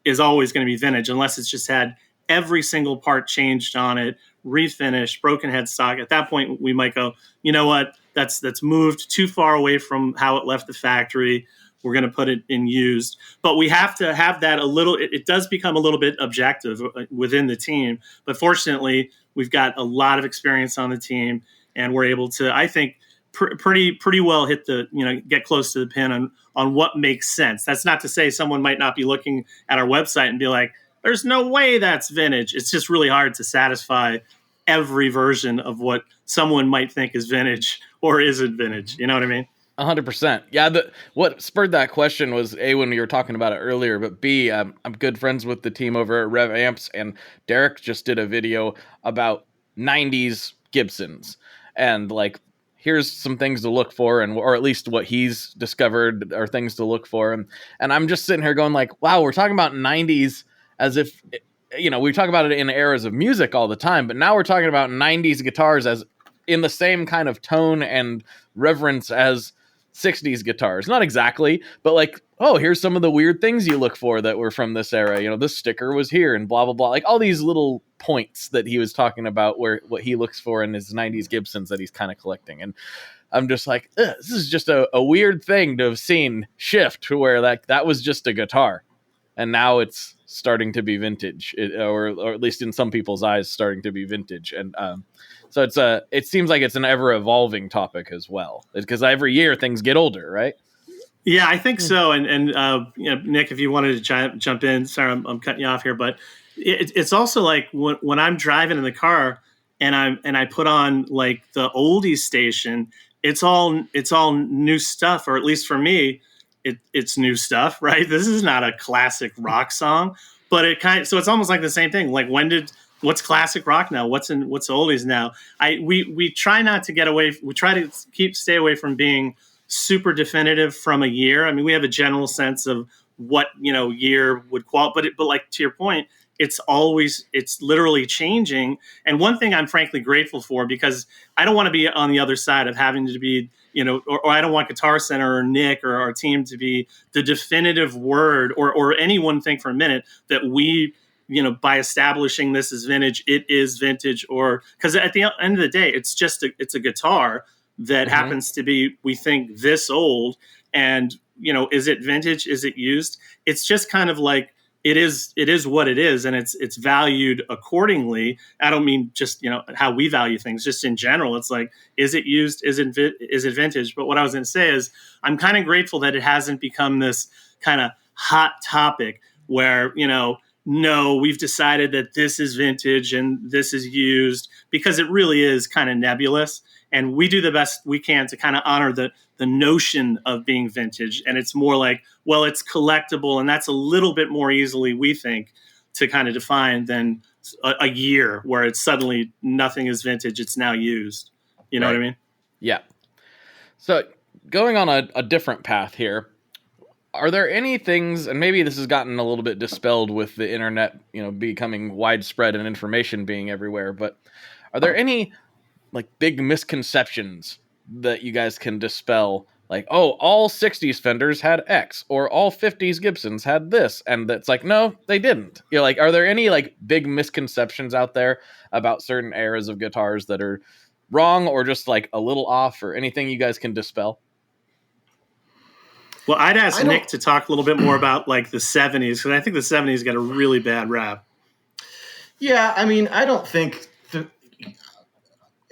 is always going to be vintage unless it's just had every single part changed on it, refinished, broken headstock. At that point, we might go, you know what, that's moved too far away from how it left the factory. We're going to put it in used. But we have to have that a little, it does become a little bit objective within the team. But fortunately, we've got a lot of experience on the team, and we're able to, I think, pretty well hit the, get close to the pin on what makes sense. That's not to say someone might not be looking at our website and be like, there's no way that's vintage. It's just really hard to satisfy every version of what someone might think is vintage or isn't vintage. You know what I mean? 100%. Yeah. What spurred that question was A, when you were talking about it earlier, but B, I'm good friends with the team over at Rev Amps, and Derek just did a video about 90s Gibsons, and like, here's some things to look for, or at least what he's discovered are things to look for. And I'm just sitting here going like, wow, we're talking about 90s as if, we talk about it in eras of music all the time, but now we're talking about 90s guitars as in the same kind of tone and reverence as 60s guitars. Not exactly, but like, oh, here's some of the weird things you look for that were from this era. This sticker was here and blah, blah, blah. Like all these little points that he was talking about what he looks for in his 90s Gibsons that he's kind of collecting. And I'm just like, this is just a weird thing to have seen shift to where that was just a guitar. And now it's starting to be vintage, or at least in some people's eyes, starting to be vintage. And so it seems like it's an ever evolving topic as well, because every year things get older, right? Yeah, I think so. And Nick, if you wanted to jump in, sorry, I'm cutting you off here, but it's also like when I'm driving in the car and I put on like the oldies station, it's all new stuff, or at least for me, it's new stuff, right? This is not a classic rock song, but so it's almost like the same thing. Like what's classic rock now? What's oldies now? We try not to get away. We try to stay away from being super definitive from a year. I mean, we have a general sense of what, year would qualify, but like to your point, it's literally changing. And one thing I'm frankly grateful for, because I don't want to be on the other side of having to be, or I don't want Guitar Center or Nick or our team to be the definitive word, or anyone think for a minute that we, by establishing this as vintage, it is vintage, or because at the end of the day, it's just it's a guitar that happens to be, we think, this old. And, is it vintage? Is it used? It's just kind of like, it is what it is, and it's valued accordingly. I don't mean just how we value things, just in general. It's like, is it used? Is it vintage? But what I was going to say is, I'm kind of grateful that it hasn't become this kind of hot topic where no, we've decided that this is vintage and this is used, because it really is kind of nebulous. And we do the best we can to kind of honor the notion of being vintage. And it's more like, well, it's collectible. And that's a little bit more easily, we think, to kind of define than a year where it's suddenly nothing is vintage. It's now used. You know what I mean? Yeah. So going on a different path here, are there any things, and maybe this has gotten a little bit dispelled with the internet, becoming widespread and information being everywhere, but are there any like big misconceptions that you guys can dispel? Like, oh, all 60s Fenders had X, or all 50s Gibsons had this, and that's like, no, they didn't. Like, are there any like big misconceptions out there about certain eras of guitars that are wrong or just like a little off, or anything you guys can dispel? Well, I'd ask Nick to talk a little bit more about like the 70s, because I think the 70s got a really bad rap. Yeah, I mean, I don't think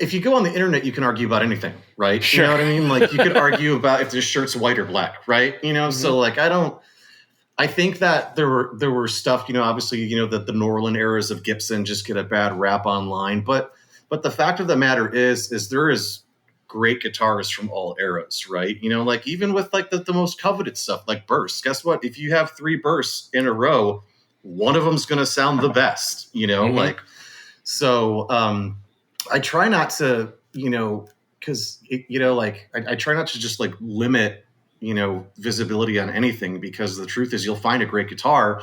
if you go on the internet, you can argue about anything, right? Sure. You know what I mean? Like, you could argue about if this shirt's white or black, right? So like, I think that there were stuff, obviously, that the Norland eras of Gibson just get a bad rap online, but the fact of the matter is there is great guitarists from all eras, right? Like even with like the most coveted stuff, like bursts. Guess what? If you have 3 bursts in a row, one of them's going to sound the best, like, so I try not to, because, I try not to just like limit, visibility on anything, because the truth is you'll find a great guitar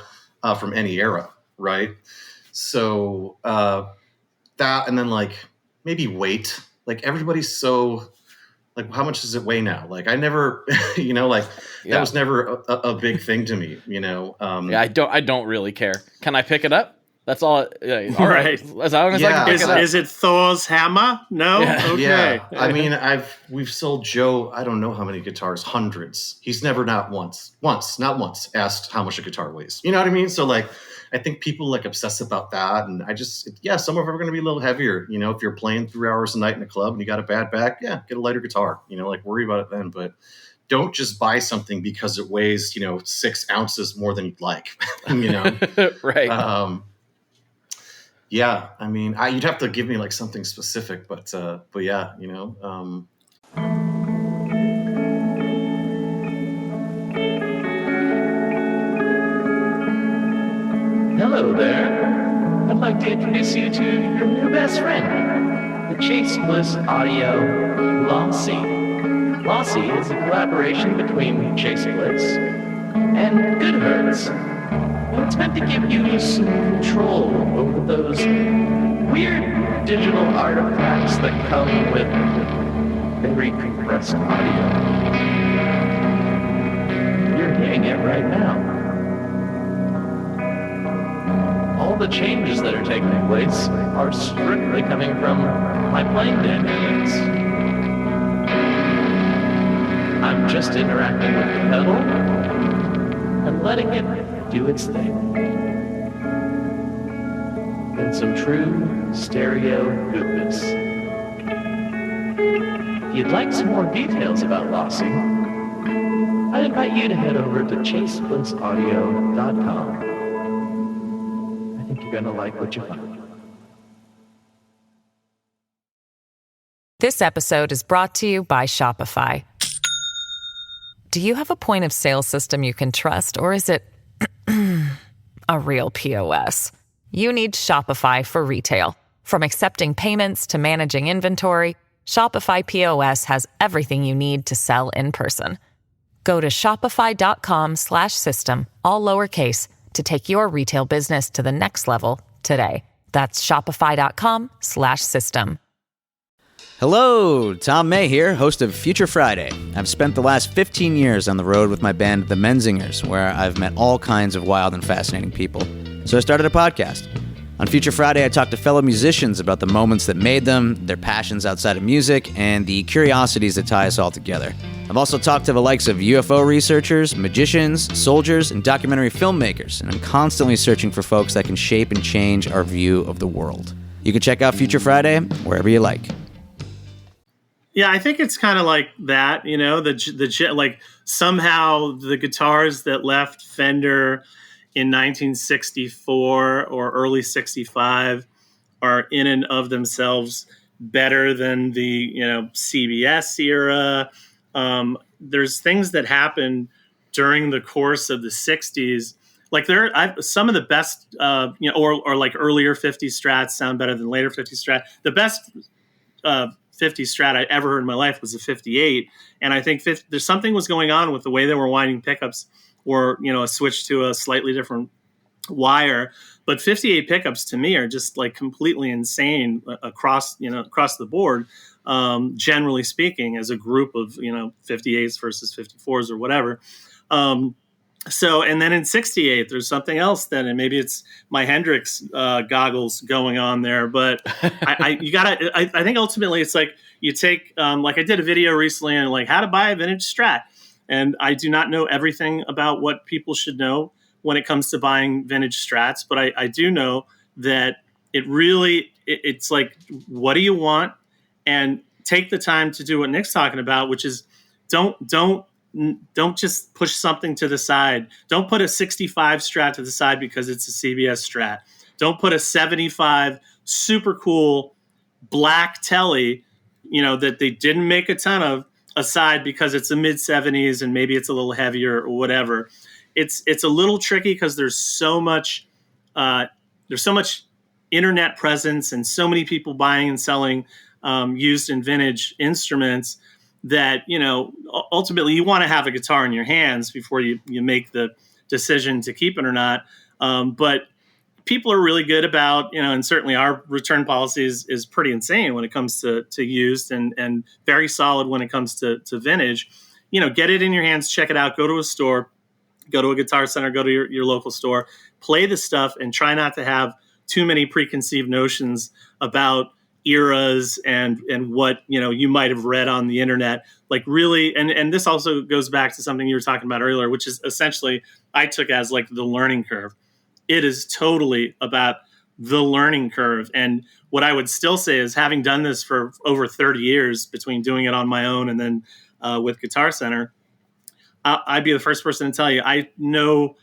from any era, right? So that, and then like maybe weight, like everybody's so like, how much does it weigh now? Like I never, that was never a big thing to me, I don't really care. Can I pick it up? That's all. All right. As long as I can pick it up. Is it Thor's hammer? No. Yeah. Okay. Yeah. I mean, we've sold Joe, I don't know how many guitars, hundreds. He's never not once asked how much a guitar weighs. You know what I mean? So like, I think people like obsess about that. And some of them are going to be a little heavier. If you're playing 3 hours a night in a club and you got a bad back, get a lighter guitar, like worry about it then. But don't just buy something because it weighs, 6 ounces more than you'd like, Right. Yeah, I mean, you'd have to give me like something specific, but yeah, Hello there. I'd like to introduce you to your new best friend, the Chase Bliss Audio Lossy. Lossy is a collaboration between Chase Bliss and Good Hertz. And it's meant to give you some control over those weird digital artifacts that come with very compressed audio. You're hearing it right now. All the changes that are taking place are strictly coming from my playing dynamics. I'm just interacting with the pedal and letting it do its thing. In some true stereo goodness. If you'd like some more details about Lossy, I'd invite you to head over to chaseblintsaudio.com. I think you're going to like what you find. This episode is brought to you by Shopify. Do you have a point of sale system you can trust, or is it a real POS? You need Shopify for retail. From accepting payments to managing inventory, Shopify POS has everything you need to sell in person. Go to shopify.com/system, all lowercase, to take your retail business to the next level today. That's shopify.com/system. Hello, Tom May here, host of Future Friday. I've spent the last 15 years on the road with my band, The Menzingers, where I've met all kinds of wild and fascinating people. So I started a podcast. On Future Friday, I talk to fellow musicians about the moments that made them, their passions outside of music, and the curiosities that tie us all together. I've also talked to the likes of UFO researchers, magicians, soldiers, and documentary filmmakers, and I'm constantly searching for folks that can shape and change our view of the world. You can check out Future Friday wherever you like. Yeah, I think it's kind of like that, like somehow the guitars that left Fender in 1964 or early 65 are in and of themselves better than the, CBS era. There's things that happened during the course of the 60s. Like some of the best, or like earlier 50s strats sound better than later 50s strat. The best 50 strat I ever heard in my life was a 58. And I think there's something was going on with the way they were winding pickups, or, a switch to a slightly different wire. But 58 pickups to me are just like completely insane across the board, generally speaking, as a group of, 58s versus 54s or whatever. So, and then in 68, there's something else then, and maybe it's my Hendrix goggles going on there. But I think ultimately it's like you take, like I did a video recently on like how to buy a vintage Strat. And I do not know everything about what people should know when it comes to buying vintage Strats. But I do know that it's like, what do you want? And take the time to do what Nick's talking about, which is don't just push something to the side. Don't put a 65 Strat to the side because it's a CBS Strat. Don't put a 75 super cool black Telly, that they didn't make a ton of, aside because it's a mid 70s and maybe it's a little heavier or whatever. It's a little tricky because there's so much there's so much internet presence and so many people buying and selling used and vintage instruments that, ultimately you want to have a guitar in your hands before you make the decision to keep it or not. But people are really good about, and certainly our return policy is pretty insane when it comes to used and very solid when it comes to vintage. Get it in your hands, check it out, go to a store, go to a Guitar Center, go to your local store, play the stuff, and try not to have too many preconceived notions about eras and what you might have read on the internet. Like really, and this also goes back to something you were talking about earlier, which is essentially I took as like the learning curve. It is totally about the learning curve. And what I would still say is, having done this for over 30 years between doing it on my own and then with Guitar Center, I'd be the first person to tell you I know,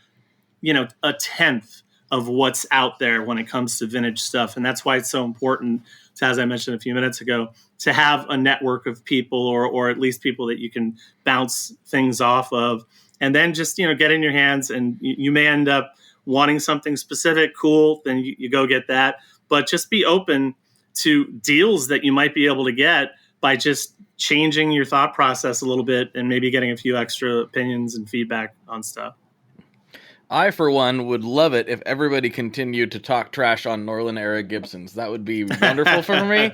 a tenth of what's out there when it comes to vintage stuff. And that's why it's so important to, as I mentioned a few minutes ago, to have a network of people or at least people that you can bounce things off of. And then just, get in your hands, and you may end up wanting something specific, cool, then you go get that. But just be open to deals that you might be able to get by just changing your thought process a little bit and maybe getting a few extra opinions and feedback on stuff. I, for one, would love it if everybody continued to talk trash on Norland-era Gibsons. That would be wonderful for me,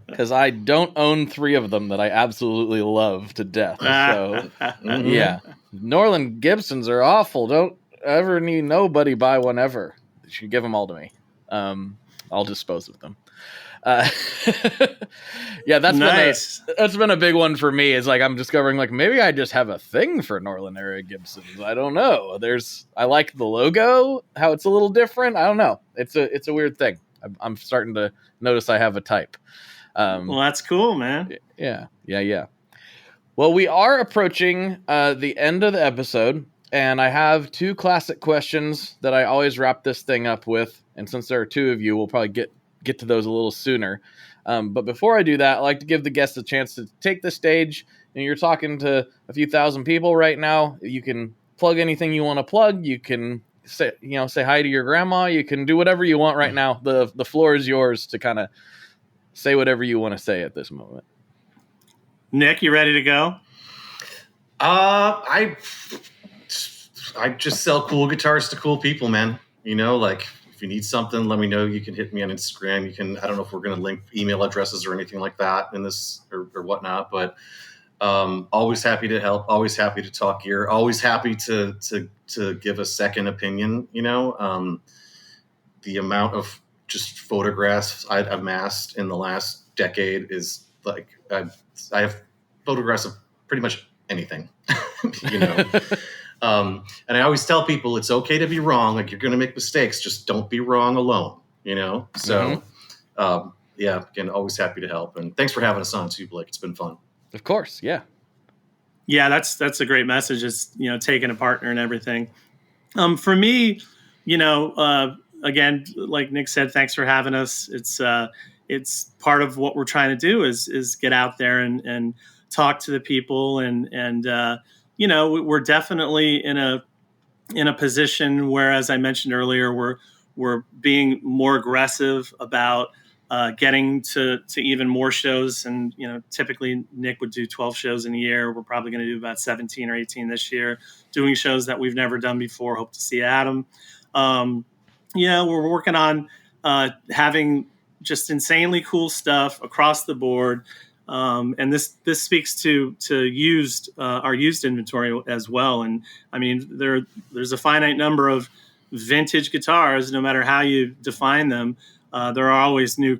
because I don't own 3 of them that I absolutely love to death. So, yeah. Norland Gibsons are awful. Don't ever need nobody buy one ever. You should give them all to me. I'll dispose of them. Yeah, that's nice. That's been a big one for me. Is like I'm discovering like maybe I just have a thing for Norland-era Gibsons. I don't know. I like the logo, how it's a little different. I don't know. It's a weird thing. I'm starting to notice I have a type. Well, that's cool, man. Yeah. Well, we are approaching the end of the episode, and I have 2 classic questions that I always wrap this thing up with. And since there are 2 of you, we'll probably get to those a little sooner. But before I do that, I like to give the guests a chance to take the stage. And you're talking to a few thousand people right now. You can plug anything you want to plug. You can say hi to your grandma. You can do whatever you want right now. The floor is yours to kind of say whatever you want to say at this moment. Nick, you ready to go? I just sell cool guitars to cool people, man. If you need something, let me know. You can hit me on Instagram. You can, I don't know if we're going to link email addresses or anything like that in this or whatnot, but always happy to help. Always happy to talk gear. Always happy to give a second opinion. The amount of just photographs I've amassed in the last decade is like, I have photographs of pretty much anything, and I always tell people it's okay to be wrong. Like, you're going to make mistakes. Just don't be wrong alone, So, again, always happy to help. And thanks for having us on too, Blake. It's been fun. Of course. Yeah. Yeah, that's a great message. It's, taking a partner and everything. For me, again, like Nick said, thanks for having us. It's part of what we're trying to do is get out there and talk to the people and we're definitely in a position where, as I mentioned earlier, we're being more aggressive about getting to even more shows. And, typically Nick would do 12 shows in a year. We're probably going to do about 17 or 18 this year, doing shows that we've never done before. Hope to see Adam. We're working on having just insanely cool stuff across the board. And this speaks to used our used inventory as well. And I mean, there's a finite number of vintage guitars, no matter how you define them. There are always new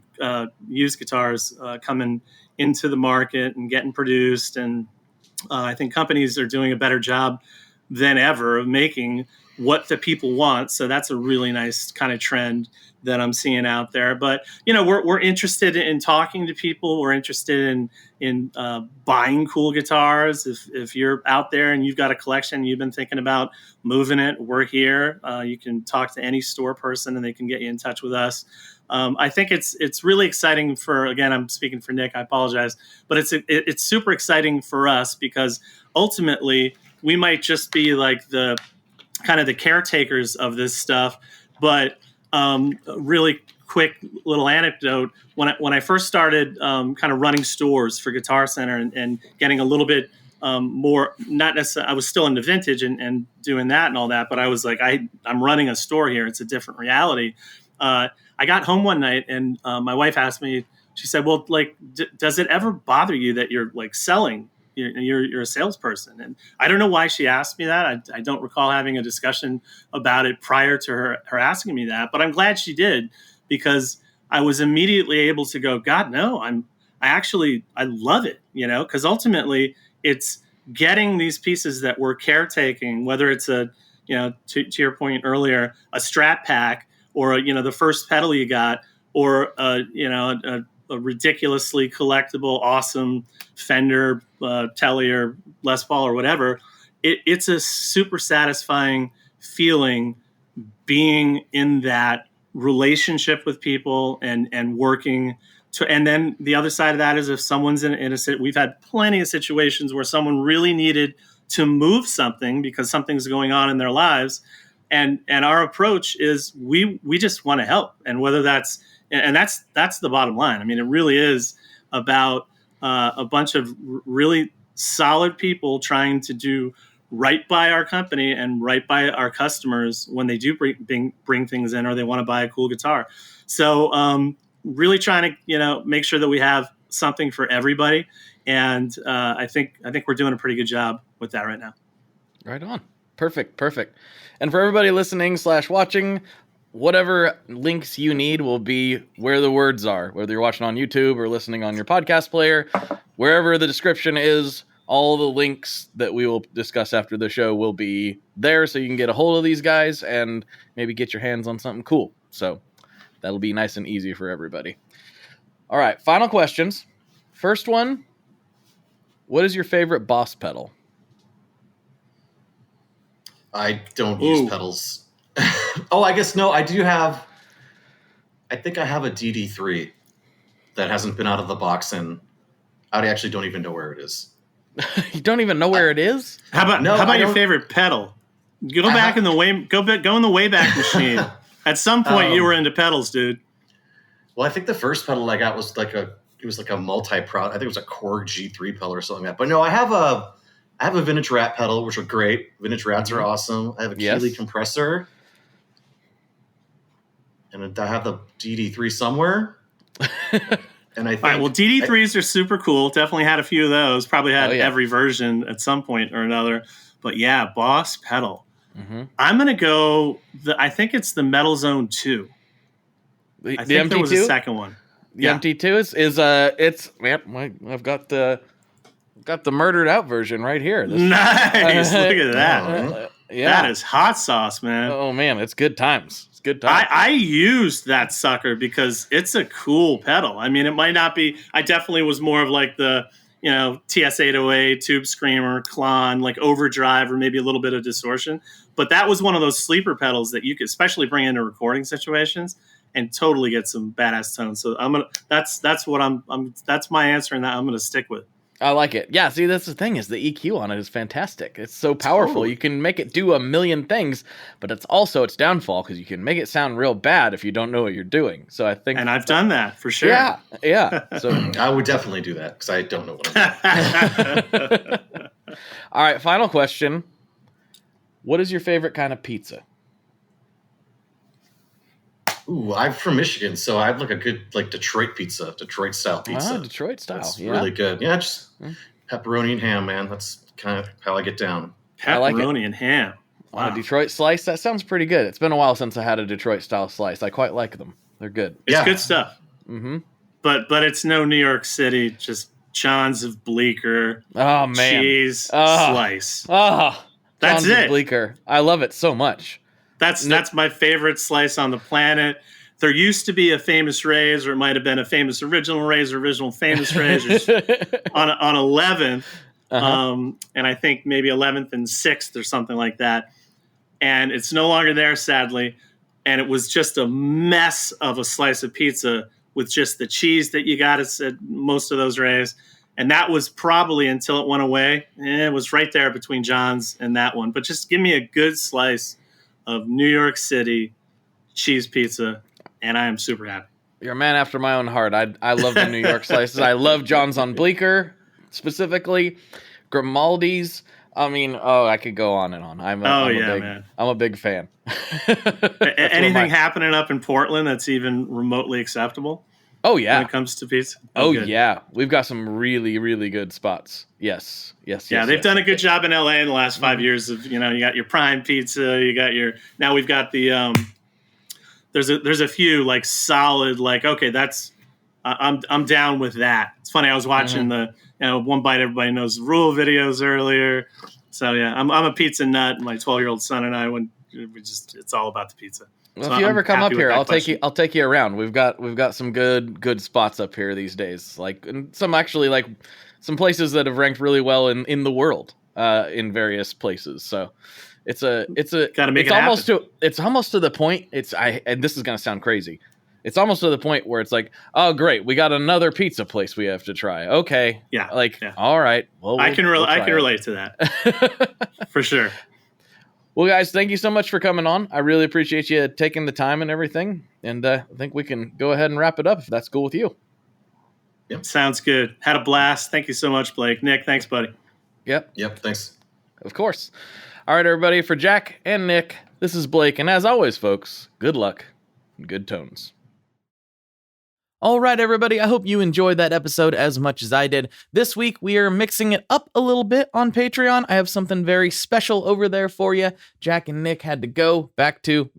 used guitars coming into the market and getting produced. And I think companies are doing a better job than ever of making what the people want. So that's a really nice kind of trend that I'm seeing out there. But, we're interested in talking to people. We're interested in buying cool guitars. If you're out there and you've got a collection, you've been thinking about moving it, we're here. You can talk to any store person and they can get you in touch with us. I think it's really exciting again, I'm speaking for Nick, I apologize, but it's super exciting for us because ultimately we might just be like the kind of the caretakers of this stuff, But a really quick little anecdote: when I first started kind of running stores for Guitar Center and getting a little bit more, not necessarily, I was still into vintage and doing that and all that, but I was like, I'm running a store here. It's a different reality. I got home one night and my wife asked me, she said, well, like, does it ever bother you that you're like selling? You're a salesperson. And I don't know why she asked me that. I don't recall having a discussion about it prior to her asking me that, but I'm glad she did, because I was immediately able to go, God, no, I love it, because ultimately it's getting these pieces that we're caretaking, whether it's to your point earlier, a Strat pack or, the first pedal you got, or, a ridiculously collectible, awesome Fender, Tele or Les Paul or whatever. It's a super satisfying feeling being in that relationship with people and working to, and then the other side of that is if someone's we've had plenty of situations where someone really needed to move something because something's going on in their lives. And our approach is we just want to help. And whether that's the bottom line. I mean, it really is about a bunch of really solid people trying to do right by our company and right by our customers when they do bring things in or they want to buy a cool guitar. So really trying to make sure that we have something for everybody. And I think we're doing a pretty good job with that right now. Right on. Perfect. And for everybody listening / watching, whatever links you need will be where the words are, whether you're watching on YouTube or listening on your podcast player, wherever the description is, all the links that we will discuss after the show will be there, so you can get a hold of these guys and maybe get your hands on something cool. So that'll be nice and easy for everybody. All right, final questions. First one, what is your favorite Boss pedal? I don't use pedals. Oh, I guess no, I think I have a DD3 that hasn't been out of the box, and I actually don't even know where it is. You don't even know where it is? How about your favorite pedal? Go back in the Wayback Machine. At some point, you were into pedals, dude. Well, I think the first pedal I got was like a multi-prod. I think it was a Korg G3 pedal or something like that. But no, I have a Vintage Rat pedal, which are great. Vintage Rats are awesome. I have a Keeley compressor. And I have the DD3 somewhere. And I think, all right, well, DD3s are super cool. Definitely had a few of those. Probably had every version at some point or another. But yeah, Boss pedal. Mm-hmm. I'm going to go, I think it's the Metal Zone 2. The I think MT2? there was a second one. The MT2 I've got the murdered out version right here. Nice. Look at that. That is hot sauce, man. Oh man, it's good times. Good time. I used that sucker because it's a cool pedal. I mean, it might not be. I definitely was more of like the TS-808, Tube Screamer, Klon, like overdrive or maybe a little bit of distortion. But that was one of those sleeper pedals that you could especially bring into recording situations and totally get some badass tones. So that's my answer, and that I'm gonna stick with. I like it. Yeah, see, that's the thing is the EQ on it is fantastic. It's so powerful. Totally. You can make it do a million things, but it's also its downfall because you can make it sound real bad if you don't know what you're doing. So I think, and I've done that for sure. Yeah. So I would definitely do that because I don't know what I'm doing. All right, final question. What is your favorite kind of pizza? Ooh, I'm from Michigan, so I like a good Detroit style pizza. Detroit style. It's really good. Yeah, just pepperoni and ham, man. That's kind of how I get down. Pepperoni and ham. Wow. A Detroit slice? That sounds pretty good. It's been a while since I had a Detroit style slice. I quite like them. They're good. It's good stuff. Mm-hmm. But it's no New York City, just John's of Bleecker. Oh, man. Cheese slice. Oh, that's John's it. Of Bleecker. I love it so much. That's my favorite slice on the planet. There used to be a Famous Ray's, or it might have been a Famous Original Ray's, or Original Famous Ray's on 11th, and I think maybe 11th and 6th or something like that. And it's no longer there, sadly. And it was just a mess of a slice of pizza with just the cheese that you got at most of those Ray's. And that was probably until it went away. It was right there between John's and that one. But just give me a good slice of New York City cheese pizza, and I am super happy. You're a man after my own heart. I love the New York slices. I love John's on Bleecker, specifically. Grimaldi's. I mean, I could go on and on. I'm a big fan. Anything happening up in Portland that's even remotely acceptable? Oh, yeah. When it comes to pizza? Yeah. We've got some really, really good spots. Yes. Yeah, they've done a good job in LA in the last 5 years of, you got your prime pizza, now we've got the, there's a few like solid, like, okay, that's, I'm down with that. It's funny. I was watching the, One Bite Everybody Knows the Rule videos earlier. So yeah, I'm a pizza nut. My 12-year-old son and I, it's all about the pizza. Well, so if you ever come up here, I'll question. take you around. We've got some good spots up here these days. Like, and some actually like some places that have ranked really well in the world, in various places. So it's almost to the point. And this is gonna sound crazy. It's almost to the point where it's like, oh great, we got another pizza place we have to try. Okay, all right. Well, I can relate to that for sure. Well, guys, thank you so much for coming on. I really appreciate you taking the time and everything. And I think we can go ahead and wrap it up if that's cool with you. Yep. Sounds good. Had a blast. Thank you so much, Blake. Nick, thanks, buddy. Yep, thanks. Of course. All right, everybody. For Jack and Nick, this is Blake. And as always, folks, good luck and good tones. All right, everybody, I hope you enjoyed that episode as much as I did. This week, we are mixing it up a little bit on Patreon. I have something very special over there for you. Jack and Nick had to go back to,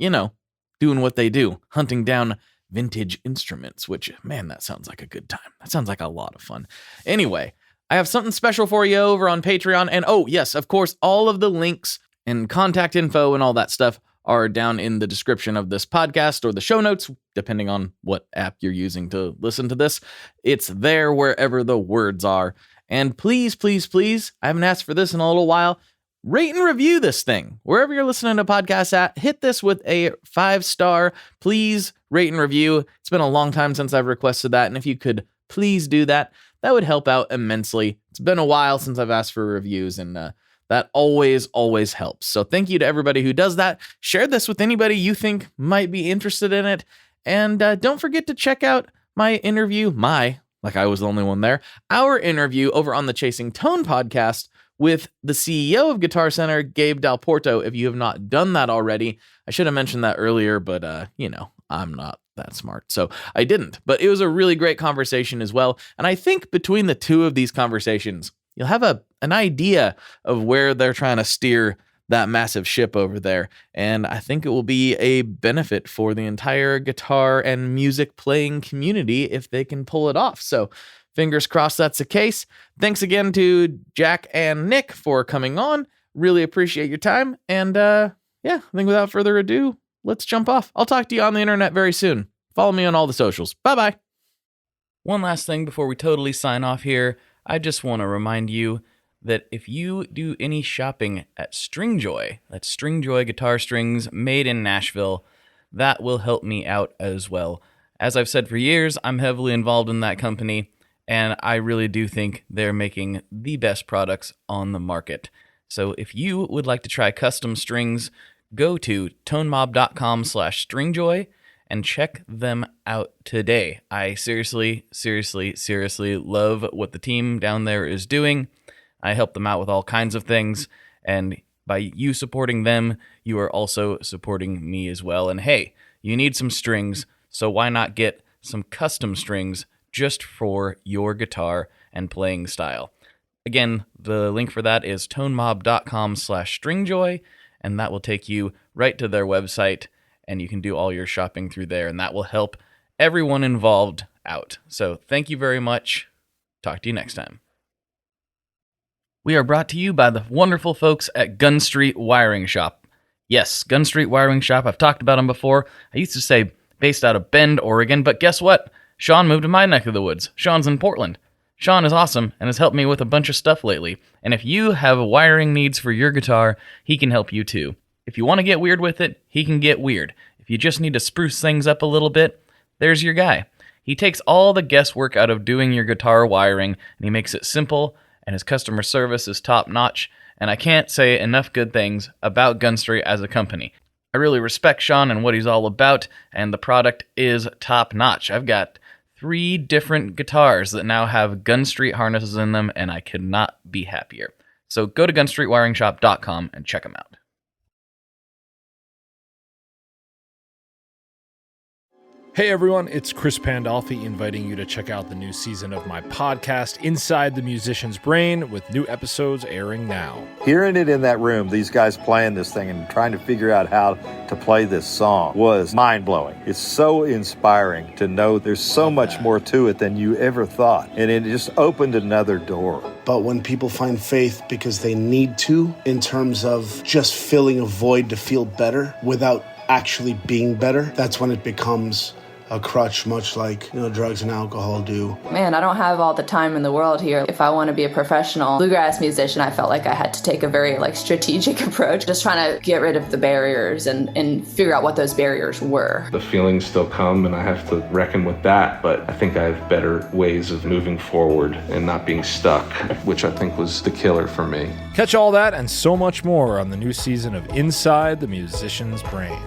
doing what they do, hunting down vintage instruments, which, man, that sounds like a good time. That sounds like a lot of fun. Anyway, I have something special for you over on Patreon. And, oh, yes, of course, all of the links and contact info and all that stuff are down in the description of this podcast or the show notes, depending on what app you're using to listen to this. It's there wherever the words are. And please, please, please, I haven't asked for this in a little while, rate and review this thing. Wherever you're listening to podcasts at, hit this with a 5-star. Please rate and review. It's been a long time since I've requested that, and if you could please do that, that would help out immensely. It's been a while since I've asked for reviews, and that always helps. So thank you to everybody who does that. Share this with anybody you think might be interested in it. And don't forget to check out my interview, like I was the only one there, our interview over on the Chasing Tone podcast with the CEO of Guitar Center, Gabe Dalporto. If you have not done that already, I should have mentioned that earlier, but I'm not that smart, so I didn't. But it was a really great conversation as well. And I think between the two of these conversations, you'll have an idea of where they're trying to steer that massive ship over there. And I think it will be a benefit for the entire guitar and music playing community if they can pull it off. So fingers crossed that's the case. Thanks again to Jack and Nick for coming on. Really appreciate your time. And I think without further ado, let's jump off. I'll talk to you on the internet very soon. Follow me on all the socials. Bye-bye. One last thing before we totally sign off here. I just want to remind you that if you do any shopping at Stringjoy, that's Stringjoy guitar strings made in Nashville, that will help me out as well. As I've said for years, I'm heavily involved in that company, and I really do think they're making the best products on the market. So if you would like to try custom strings, go to tonemob.com/stringjoy and check them out today. I seriously love what the team down there is doing. I help them out with all kinds of things, and by you supporting them, you are also supporting me as well. And hey, you need some strings, so why not get some custom strings just for your guitar and playing style? Again, the link for that is tonemob.com/stringjoy, and that will take you right to their website, and you can do all your shopping through there, and that will help everyone involved out. So thank you very much. Talk to you next time. We are brought to you by the wonderful folks at Gun Street Wiring Shop. Yes, Gun Street Wiring Shop. I've talked about them before. I used to say based out of Bend, Oregon, but guess what? Sean moved to my neck of the woods. Sean's in Portland. Sean is awesome and has helped me with a bunch of stuff lately. And if you have wiring needs for your guitar, he can help you too. If you want to get weird with it, he can get weird. If you just need to spruce things up a little bit, there's your guy. He takes all the guesswork out of doing your guitar wiring, and he makes it simple, and his customer service is top-notch, and I can't say enough good things about Gun Street as a company. I really respect Sean and what he's all about, and the product is top-notch. I've got 3 different guitars that now have Gun Street harnesses in them, and I could not be happier. So go to gunstreetwiringshop.com and check them out. Hey everyone, it's Chris Pandolfi inviting you to check out the new season of my podcast, Inside the Musician's Brain, with new episodes airing now. Hearing it in that room, these guys playing this thing and trying to figure out how to play this song was mind-blowing. It's so inspiring to know there's so much more to it than you ever thought, and it just opened another door. But when people find faith because they need to, in terms of just filling a void to feel better without actually being better, that's when it becomes a crutch, much like drugs and alcohol do. Man, I don't have all the time in the world here. If I want to be a professional bluegrass musician, I felt like I had to take a very strategic approach, just trying to get rid of the barriers and figure out what those barriers were. The feelings still come and I have to reckon with that, but I think I have better ways of moving forward and not being stuck, which I think was the killer for me. Catch all that and so much more on the new season of Inside the Musician's Brain.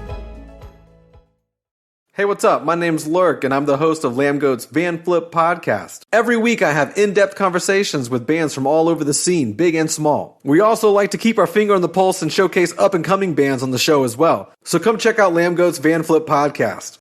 Hey, what's up? My name's Lurk, and I'm the host of Lambgoat's Van Flip podcast. Every week, I have in-depth conversations with bands from all over the scene, big and small. We also like to keep our finger on the pulse and showcase up-and-coming bands on the show as well. So come check out Lambgoat's Van Flip podcast.